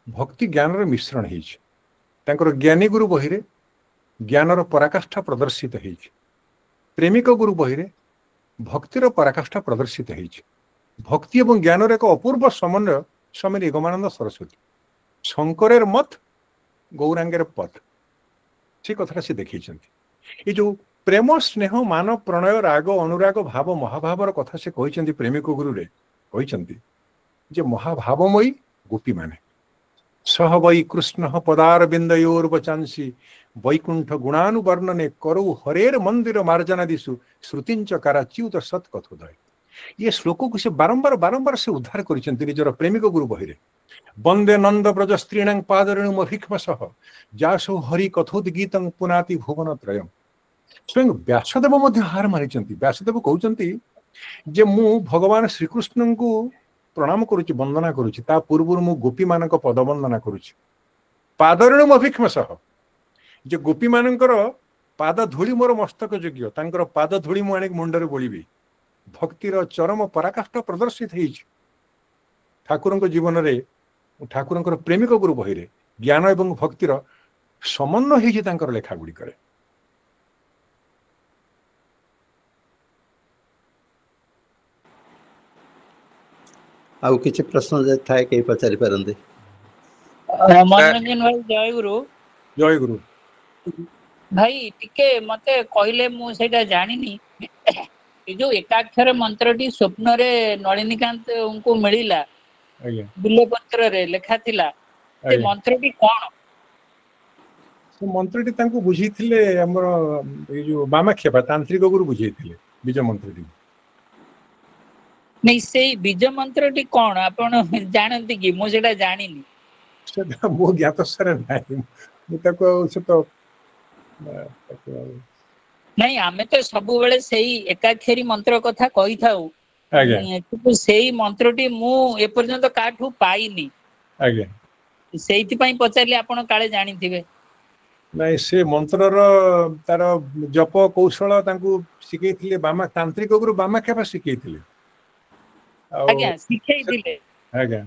ଭକ୍ତି ଜ୍ଞାନର ମିଶ୍ରଣ ହେଇଛି। ତାଙ୍କର ଜ୍ଞାନୀ ଗୁରୁ ବହିରେ ଜ୍ଞାନର ପରାକାଷ୍ଠା ପ୍ରଦର୍ଶିତ ହେଇଛି। ପ୍ରେମିକ ଗୁରୁ ବହିରେ ଭକ୍ତିର ପରାକାଷ୍ଠା ପ୍ରଦର୍ଶିତ ହେଇଛି। ଭକ୍ତି ଏବଂ ଜ୍ଞାନର ଏକ ଅପୂର୍ବ ସମନ୍ୱୟ ସ୍ୱାମୀ ନିଗମାନନ୍ଦ ସରସ୍ୱତୀ। ଶଙ୍କরের মত, গৌরাঙ্গের পথ, ସେ କଥାଟା ସେ ଦେଖେଇଛନ୍ତି। ଏ ଯୋଉ ପ୍ରେମ, ସ୍ନେହ, ମାନ, ପ୍ରଣୟ, ରାଗ, ଅନୁରାଗ, ଭାବ, ମହାଭାବର କଥା ସେ କହିଛନ୍ତି ପ୍ରେମିକ ଗୁରୁରେ, କହିଛନ୍ତି ଯେ ମହାଭାବମୟୀ ଗୋପୀମାନେ ସହ ବୈ କୃଷ୍ଣ ପଦାର ବିନ୍ଦୟୋର ବଚାଂସି ବୈକୁଣ୍ଠ ଗୁଣାନୁବର୍ଣ୍ଣନେ କରଉ ହରେର ମନ୍ଦିର ମାର୍ଜନା ଦିଶୁ ଶ୍ରୁତିଞ୍ଚ କାରାଚ୍ୟୁତ ସତ୍ କଥୋଦୟ। ये श्लोक को से बारंबार बारंबार से उद्धार କରିଛନ୍ତି ନିଜର ପ୍ରେମିକ ଗୁରୁ ବହିରେ। ବନ୍ଦେ ନନ୍ଦ ବ୍ରଜ ସ୍ତ୍ରୀଣାଂ ପାଦରେଣୁ ଅଭିକ୍ମସଃ ଯାସୁ ହରି କଥୋଦ୍ଗୀତଂ ପୁନାତି ଭୁବନ ତ୍ରୟଂ। ସ୍ୱୟଂ ବ୍ୟାସଦେବ ମଧ୍ୟ ହାର ମାନିଛନ୍ତି। ବ୍ୟାସଦେବ କହୁଛନ୍ତି ଯେ ମୁଁ ଭଗବାନ ଶ୍ରୀକୃଷ୍ଣଙ୍କୁ ପ୍ରଣାମ କରୁଛି, ବନ୍ଦନା କରୁଛି, ତା ପୂର୍ବରୁ ମୁଁ ଗୋପୀମାନଙ୍କ ପଦ ବନ୍ଦନା କରୁଛି। ପାଦରେଣୁ ଅଭିକ୍ମସଃ, ଯେ ଗୋପୀମାନଙ୍କର ପାଦ ଧୂଳି ମୋର ମସ୍ତକ ଯୋଗ୍ୟ, ତାଙ୍କର ପାଦ ଧୂଳି ମୁଁ ଆଣିକି ମୁଣ୍ଡରେ ବୋଳିବି। ଭକ୍ତିର ଚରମ ପରାକାଷ୍ଠା ପ୍ରଦର୍ଶିତ ହେଇଛି ଠାକୁରଙ୍କ ଜୀବନରେ। ଠାକୁରଙ୍କର ପ୍ରେମିକ ଗୁରୁ ବହିରେ ଜ୍ଞାନ ଏବଂ ଭକ୍ତିର ସମନ୍ୱୟ ହେଇଛି। ତାଙ୍କର ଲେଖା ଗୁଡ଼ିକରେ। ଆଉ କିଛି ପ୍ରଶ୍ନ ଯଦି ଥାଏ କେହି ପଚାରି ପାରନ୍ତି। ମନୋରଞ୍ଜନ ଭାଇ ଜୟଗୁରୁ। ଜୟଗୁରୁ। ଭାଇ ଟିକେ ମତେ କହିଲେ, ମୁଁ ସେଇଟା ଜାଣିନି, ଏ ଯୋଉ ଏକାକ୍ଷର ମନ୍ତ୍ରଟି ସ୍ୱପ୍ନରେ ନଳିନୀକାନ୍ତଙ୍କୁ ମିଳିଲା, ଆଜ୍ଞା ବିଲପତ୍ରରେ ଲେଖା ଥିଲା, ସେ ଆଜ୍ଞା ମନ୍ତ୍ରଟି କଣ? ସେ ମନ୍ତ୍ରଟି ତାଙ୍କୁ ବୁଝେଇଥିଲେ ଆମର ଏଇ ଯୋଉ ବାମାକ୍ଷେପା ତାନ୍ତ୍ରିକ ଗୁରୁ ବୁଝେଇଥିଲେ ବୀଜ ମନ୍ତ୍ରଟି। ନାଇଁ, ସେଇ ବୀଜ ମନ୍ତ୍ରଟି କଣ ଆପଣ ଜାଣନ୍ତି କି? ମୁଁ ସେଇଟା ଜାଣିନି। ସେଟା ମୋ ଜ୍ଞାତ ସାରେ ନାହିଁ, ମୁଁ ତାକୁ ଆଉ ସେ ତ ନାଇଁ, ଆମେ ତ ସବୁବେଳେ ସେଇ ଏକାକ୍ଷରୀ ମନ୍ତ୍ର କଥା କହିଥାଉ, ଆଜ୍ଞା କିନ୍ତୁ ସେଇ ମନ୍ତ୍ରଟି ମୁଁ ଏପର୍ଯ୍ୟନ୍ତ କାହାଠୁ ପାଇନି। ଆଜ୍ଞା। ସେଇଥିପାଇଁ ପଚାରିଲି, ଆପଣ କାଳେ ଜାଣିଥିବେ। ନାଇଁ, ସେ ମନ୍ତ୍ରର ତାର ଜପ କୌଶଳ ତାଙ୍କୁ ଶିଖେଇଥିଲେ ତାନ୍ତ୍ରିକ ଗୁରୁ ବାମାକ୍ଷେପା ଶିଖେଇଥିଲେ। ଆଉ ଆଜ୍ଞା, ଶିଖେଇଥିଲେ। ଆଜ୍ଞା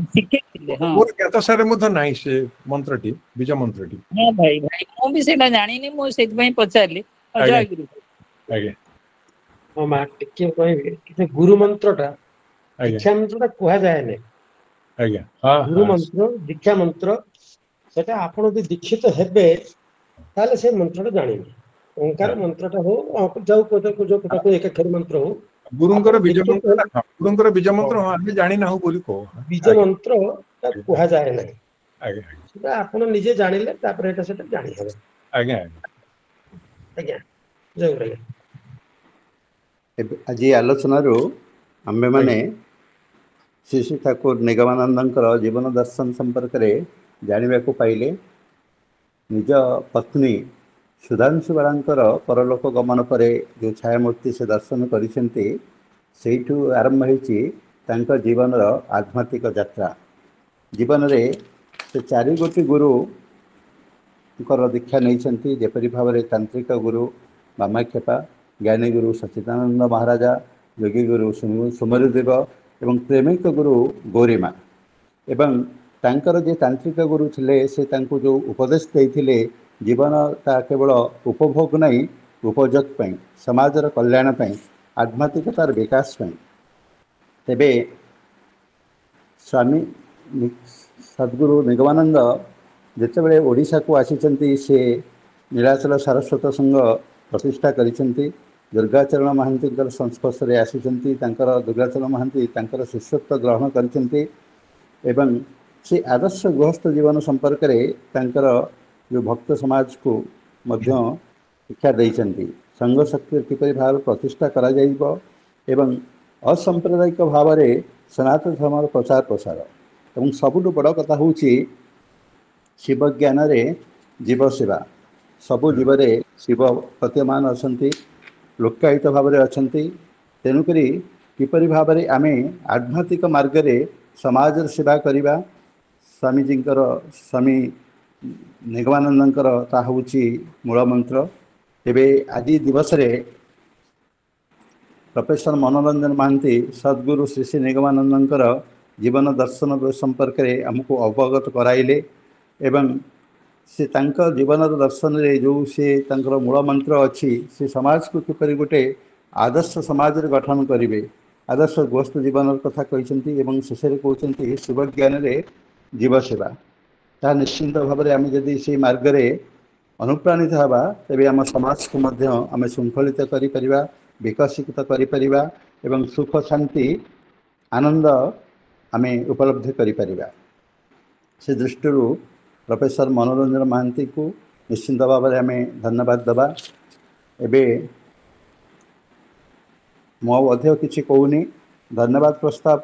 ଶିଖେଇଥିଲେ, ହଁ। ମୋର ଜ୍ଞାତ ସାରେ ମଧ୍ୟ ନାହିଁ ସେ ମନ୍ତ୍ରଟି, ବୀଜ ମନ୍ତ୍ରଟି। ହଁ ଭାଇ, ମୁଁ ବି ସେଇଟା ଜାଣିନି, ମୁଁ ସେଇଥିପାଇଁ ପଚାରିଲି। ଆଜ୍ଞା ଜୟଗୁରୁ। ଆଜ୍ଞା ହଁ ମା, ଟିକେ କହିବେ କି ଗୁରୁ ମନ୍ତ୍ରଟା ଆଜ୍ଞା ଦୀକ୍ଷା ମନ୍ତ୍ରଟା କୁହାଯାଏନି। ଆଜ୍ଞା ହଁ ଗୁରୁ ହଁ ମନ୍ତ୍ର, ଦୀକ୍ଷା ମନ୍ତ୍ର, ସେଟା ଆପଣ ଯଦି ଦୀକ୍ଷିତ ହେବେ ତାହେଲେ ସେ ମନ୍ତ୍ରଟା ଜାଣିବେ। ଓଙ୍କାର ମନ୍ତ୍ରଟା ହଉ, ଯୋଉ ଏକାକ୍ଷରୀ ମନ୍ତ୍ର ହଉ, ଆପଣ ଗୁରୁଙ୍କର ବୀଜ ଦୀକ୍ଷିତ ମନ୍ତ୍ର, ଗୁରୁଙ୍କର ବୀଜ ହଁ, ମନ୍ତ୍ର ଆମେ ଜାଣିନାହୁଁ ବୋଲି କହୁ। ବୀଜ ଆଜ୍ଞା ମନ୍ତ୍ର ତା କୁହାଯାଏ ନାହିଁ। ଆଜ୍ଞା ସେଟା ଆପଣ ନିଜେ ଜାଣିଲେ ତାପରେ ସେଟା ଜାଣି ହେବ। ଆଜ୍ଞା ଆଜ୍ଞା, ଜୟଗୁରୁ ଆଜ୍ଞା। ଏବେ ଆଜି ଆଲୋଚନାରୁ ଆମ୍ଭେମାନେ ଶ୍ରୀ ଶ୍ରୀ ଠାକୁର ନିଗମାନନ୍ଦଙ୍କର ଜୀବନ ଦର୍ଶନ ସମ୍ପର୍କରେ ଜାଣିବାକୁ ପାଇଲେ। ନିଜ ପତ୍ନୀ ସୁଧାଂଶୁ ବାଳାଙ୍କର ପରଲୋକ ଗମନ ପରେ ଯେଉଁ ଛାୟାମୂର୍ତ୍ତି ସେ ଦର୍ଶନ କରିଛନ୍ତି, ସେଇଠୁ ଆରମ୍ଭ ହୋଇଛି ତାଙ୍କ ଜୀବନର ଆଧ୍ୟାତ୍ମିକ ଯାତ୍ରା। ଜୀବନରେ ସେ 4 ଗୋଟି ଗୁରୁଙ୍କର ଦୀକ୍ଷା ନେଇଛନ୍ତି, ଯେପରି ଭାବରେ ତାନ୍ତ୍ରିକ ଗୁରୁ ବାମାକ୍ଷେପା, ଜ୍ଞାନୀ ଗୁରୁ ସଚ୍ଚିଦାନନ୍ଦ ମହାରାଜା, ଯୋଗୀ ଗୁରୁ ସୁମରିଦେବ ଏବଂ ପ୍ରେମିକ ଗୁରୁ ଗୌରୀମା। ଏବଂ ତାଙ୍କର ଯେ ତାନ୍ତ୍ରିକ ଗୁରୁ ଥିଲେ, ସେ ତାଙ୍କୁ ଯେଉଁ ଉପଦେଶ ଦେଇଥିଲେ, ଜୀବନଟା କେବଳ ଉପଭୋଗ ନାହିଁ, ଉପଯୋଗ ପାଇଁ, ସମାଜର କଲ୍ୟାଣ ପାଇଁ, ଆଧ୍ୟାତ୍ମିକତାର ବିକାଶ ପାଇଁ। ତେବେ ସ୍ୱାମୀ ସଦ୍ଗୁରୁ ନିଗମାନନ୍ଦ ଯେତେବେଳେ ଓଡ଼ିଶାକୁ ଆସିଛନ୍ତି, ସେ ନୀଳାଚଳ ସାରସ୍ୱତ ସଂଘ ପ୍ରତିଷ୍ଠା କରିଛନ୍ତି। ଦୁର୍ଗାଚରଣ ମହାନ୍ତିଙ୍କର ସଂସ୍ପର୍ଶରେ ଆସିଛନ୍ତି, ତାଙ୍କର ଦୁର୍ଗାଚରଣ ମହାନ୍ତି ତାଙ୍କର ଶିଷ୍ୟତ୍ୱ ଗ୍ରହଣ କରିଛନ୍ତି ଏବଂ ସେ ଆଦର୍ଶ ଗୃହସ୍ଥ ଜୀବନ ସମ୍ପର୍କରେ ତାଙ୍କର ଯେଉଁ ଭକ୍ତ ସମାଜକୁ ମଧ୍ୟ ଶିକ୍ଷା ଦେଇଛନ୍ତି। ସଂଘ ଶକ୍ତି କିପରି ଭାବରେ ପ୍ରତିଷ୍ଠା କରାଯାଇବ ଏବଂ ଅସାମ୍ପ୍ରଦାୟିକ ଭାବରେ ସନାତନ ଧର୍ମର ପ୍ରଚାର ପ୍ରସାର। ଏବଂ ସବୁଠୁ ବଡ଼ କଥା ହେଉଛି ଶିବ ଜ୍ଞାନରେ ଜୀବ ସେବା। ସବୁ ଜୀବରେ ଶିବ ପ୍ରତୀୟମାନ ଅଛନ୍ତି, ଲୋକାୟିତ ଭାବରେ ଅଛନ୍ତି। ତେଣୁକରି କିପରି ଭାବରେ ଆମେ ଆଧ୍ୟାତ୍ମିକ ମାର୍ଗରେ ସମାଜର ସେବା କରିବା, ସ୍ୱାମୀଜୀଙ୍କର, ସ୍ୱାମୀ ନିଗମାନନ୍ଦଙ୍କର ତାହା ହେଉଛି ମୂଳମନ୍ତ୍ର। ତେବେ ଆଜି ଦିବସରେ ପ୍ରଫେସର ମନୋରଞ୍ଜନ ମହାନ୍ତି ସଦ୍ଗୁରୁ ଶ୍ରୀ ଶ୍ରୀ ନିଗମାନନ୍ଦଙ୍କର ଜୀବନ ଦର୍ଶନ ସମ୍ପର୍କରେ ଆମକୁ ଅବଗତ କରାଇଲେ ଏବଂ ସେ ତାଙ୍କ ଜୀବନର ଦର୍ଶନରେ ଯେଉଁ ସେ ତାଙ୍କର ମୂଳମନ୍ତ୍ର ଅଛି, ସେ ସମାଜକୁ କିପରି ଗୋଟେ ଆଦର୍ଶ ସମାଜରେ ଗଠନ କରିବେ, ଆଦର୍ଶ ଗୋଷ୍ଠ ଜୀବନର କଥା କହିଛନ୍ତି ଏବଂ ଶେଷରେ କହୁଛନ୍ତି ଶିବ ଜ୍ଞାନରେ ଜୀବ ସେବା। ତାହା ନିଶ୍ଚିନ୍ତ ଭାବରେ ଆମେ ଯଦି ସେଇ ମାର୍ଗରେ ଅନୁପ୍ରାଣିତ ହେବା, ତେବେ ଆମ ସମାଜକୁ ମଧ୍ୟ ଆମେ ଶୃଙ୍ଖଳିତ କରିପାରିବା, ବିକଶିତ କରିପାରିବା ଏବଂ ସୁଖ ଶାନ୍ତି ଆନନ୍ଦ ଆମେ ଉପଲବ୍ଧି କରିପାରିବା। ସେ ଦୃଷ୍ଟିରୁ ପ୍ରଫେସର ମନୋରଞ୍ଜନ ମହାନ୍ତିଙ୍କୁ ନିଶ୍ଚିନ୍ତ ଭାବରେ ଆମେ ଧନ୍ୟବାଦ ଦେବା। ଏବେ ମୁଁ ଆଉ ଅଧିକ କିଛି କହୁନି, ଧନ୍ୟବାଦ ପ୍ରସ୍ତାବ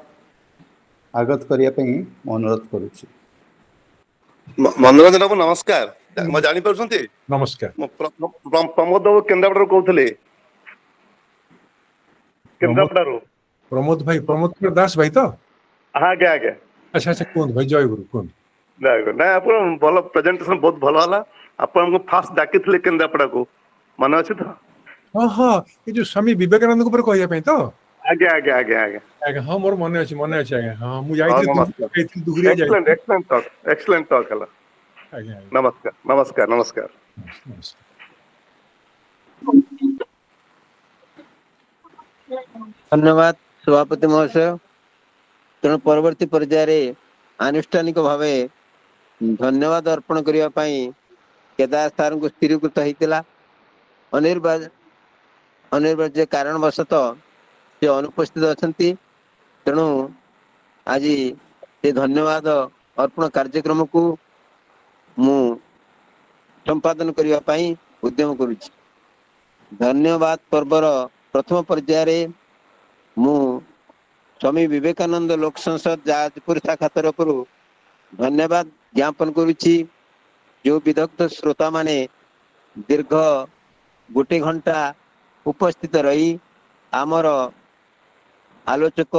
ଆଗତ କରିବା ପାଇଁ ମୁଁ ଅନୁରୋଧ କରୁଛି। ମନୋରଞ୍ଜନ ବାବୁ ନମସ୍କାର, ମୁଁ ଜାଣିପାରୁଛନ୍ତି? ନମସ୍କାର। ମୁଁ ପ୍ରମୋଦ ବାବୁ କେନ୍ଦ୍ରାପଡ଼ାରୁ କହୁଥିଲି। କେନ୍ଦ୍ରାପଡ଼ାରୁ ପ୍ରମୋଦ ଭାଇ, ପ୍ରମୋଦ ଦାସ ଭାଇ ତ? ଆଜ୍ଞା ଆଜ୍ଞା। ଆଚ୍ଛା ଆଚ୍ଛା, କୁହନ୍ତୁ ଭାଇ, ଜୟଗୁରୁ, କୁହନ୍ତୁ। ନାଇଁ, ଆପଣ ଭଲ ପ୍ରେଜେଣ୍ଟେସନ ବହୁତ ଭଲ ହେଲା। ଆପଣଙ୍କୁ ଫାଷ୍ଟ ଡାକିଥିଲେ କେନ୍ଦ୍ରାପଡ଼ାକୁ, ମନେ ଅଛି ତ? ହଁ ହଁ, ଏ ଯୋଉ ସ୍ୱାମୀ ବିବେକାନନ୍ଦଙ୍କ ଉପରେ କହିବା ପାଇଁ ତ? ଆଜ୍ଞା ଆଜ୍ଞା ଆଜ୍ଞା ଆଜ୍ଞା ଆଜ୍ଞା, ହଁ ମୋର ମନେ ଅଛି ଆଜ୍ଞା। ହଁ, ମୁଁ ହଁ ଯାଇଥିଲି, ନମସ୍କାର। ଦୁରିଆ ଏକ୍ସଲେଣ୍ଟ ଯାଇଥିଲି। ଏକ୍ସଲେଣ୍ଟ ଟକ୍, ଏକ୍ସଲେଣ୍ଟ ଟକ୍ ହେଲା। ଆଜ୍ଞା ନମସ୍କାର ନମସ୍କାର ନମସ୍କାର। ନମସ୍କାର। धन्यवाद सभापति महोदय। तेणु परवर्ती पर्याय आनुष्ठानिक भाव धन्यवाद अर्पण करने केदार सार को स्थिरीकृत होता। अनिर्वार्य कारणवशतः से अनुपस्थित अच्छा। तेणु आज ये धन्यवाद अर्पण कार्यक्रम को मु संपादन करने उद्यम करुच्ची। धन्यवाद पर्वर प्रथम पर्याय मु स्वामी विवेकानंद लोक संसद जाजपुर शाखा तरफ धन्यवाद ज्ञापन करुच्ची। जो विदग्ध श्रोता माने दीर्घ गोटे घंटा उपस्थित रही आमर आलोचक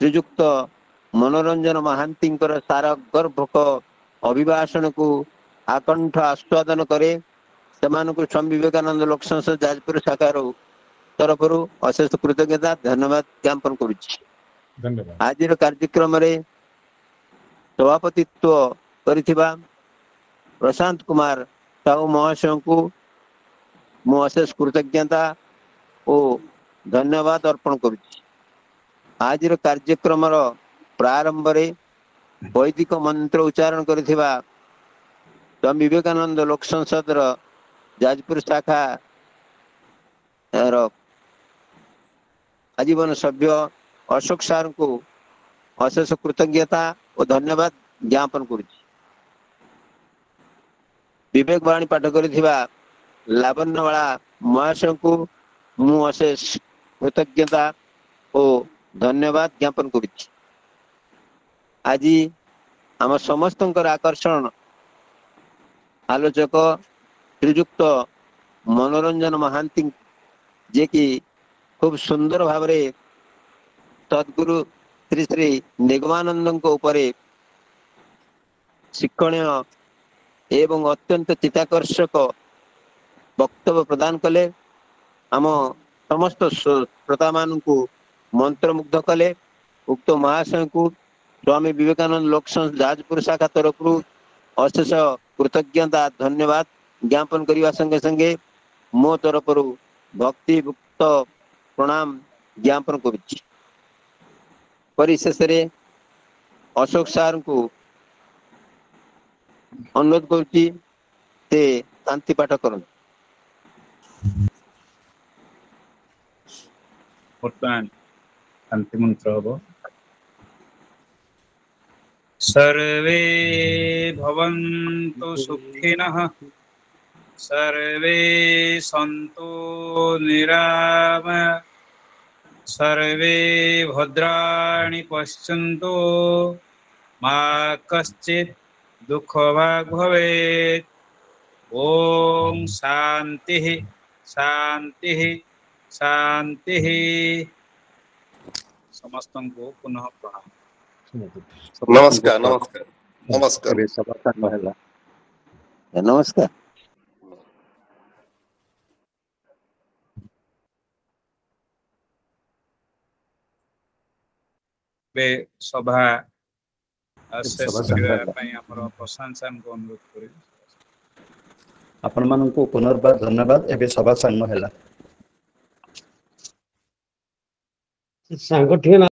श्रीजुक्त मनोरंजन महांती सारगर्भक अभिभाषण को आकंठ आस्वादन करे। स्वामी विवेकानंद लोक संसद जाजपुर शाखा तरफ अशेष कृतज्ञता धन्यवाद ज्ञापन करुच्ची। धन्यवाद। आज कार्यक्रम सभापतित्व करिथिबा प्रशांत कुमार साहू महाशय को मु अशेष कृतज्ञता और धन्यवाद अर्पण करुच्ची। आज कार्यक्रम प्रारंभ रे वैदिक मंत्र उच्चारण करिथिबा स्वामी विवेकानंद लोक संसद जाजपुर शाखा आजीवन सभ्य अशोक सार को अशेष कृतज्ञता और धन्यवाद ज्ञापन करुच्ची। विवेक वाणी पाठ करिथिबा लावण्यवाला महाशय को मु अशेष कृतज्ञता और धन्यवाद ज्ञापन करुच्ची। आज आम समस्त आकर्षण आलोचक श्रीजुक्त मनोरंजन महांती जे कि खूब सुंदर भाव सद्गुरु श्री श्री निगमानंद उपरे शिक्षणीय एवं अत्यंत चित्ताकर्षक वक्तव्य प्रदान कले। आम समस्त श्रोता मान को मंत्रमुग्ध कले। उक्त महाशय को स्वामी विवेकानंद लोक संसद जाजपुर शाखा तरफ अशेष कृतज्ञता धन्यवाद ज्ञापन करने संगे संगे मो तरफ भक्तियुक्त प्रणाम ज्ञापन करुच्ची। परिशेष अशोक सार को अनुरोध करुच्ची ते शांति पाठ करन। वर्तमान शांति मंत्र हम सर्वे भवन्तु सुखिनः सर्वे सन्तु निरामयाः सर्वे भद्राणि पश्यन्तु मा कश्चित् दुःखभाग् भवेत्। ओम शांति शांति शांति। समस्त को पुनः प्रणाम। नमस्कार नमस्कार नमस्कार। नमस्कार। बे सभा शेष करने प्रशंसा को अनुरोध करें। आपण मानक पुनर्बार धन्यवाद। एबे सभा सांग हैला सांग ठीक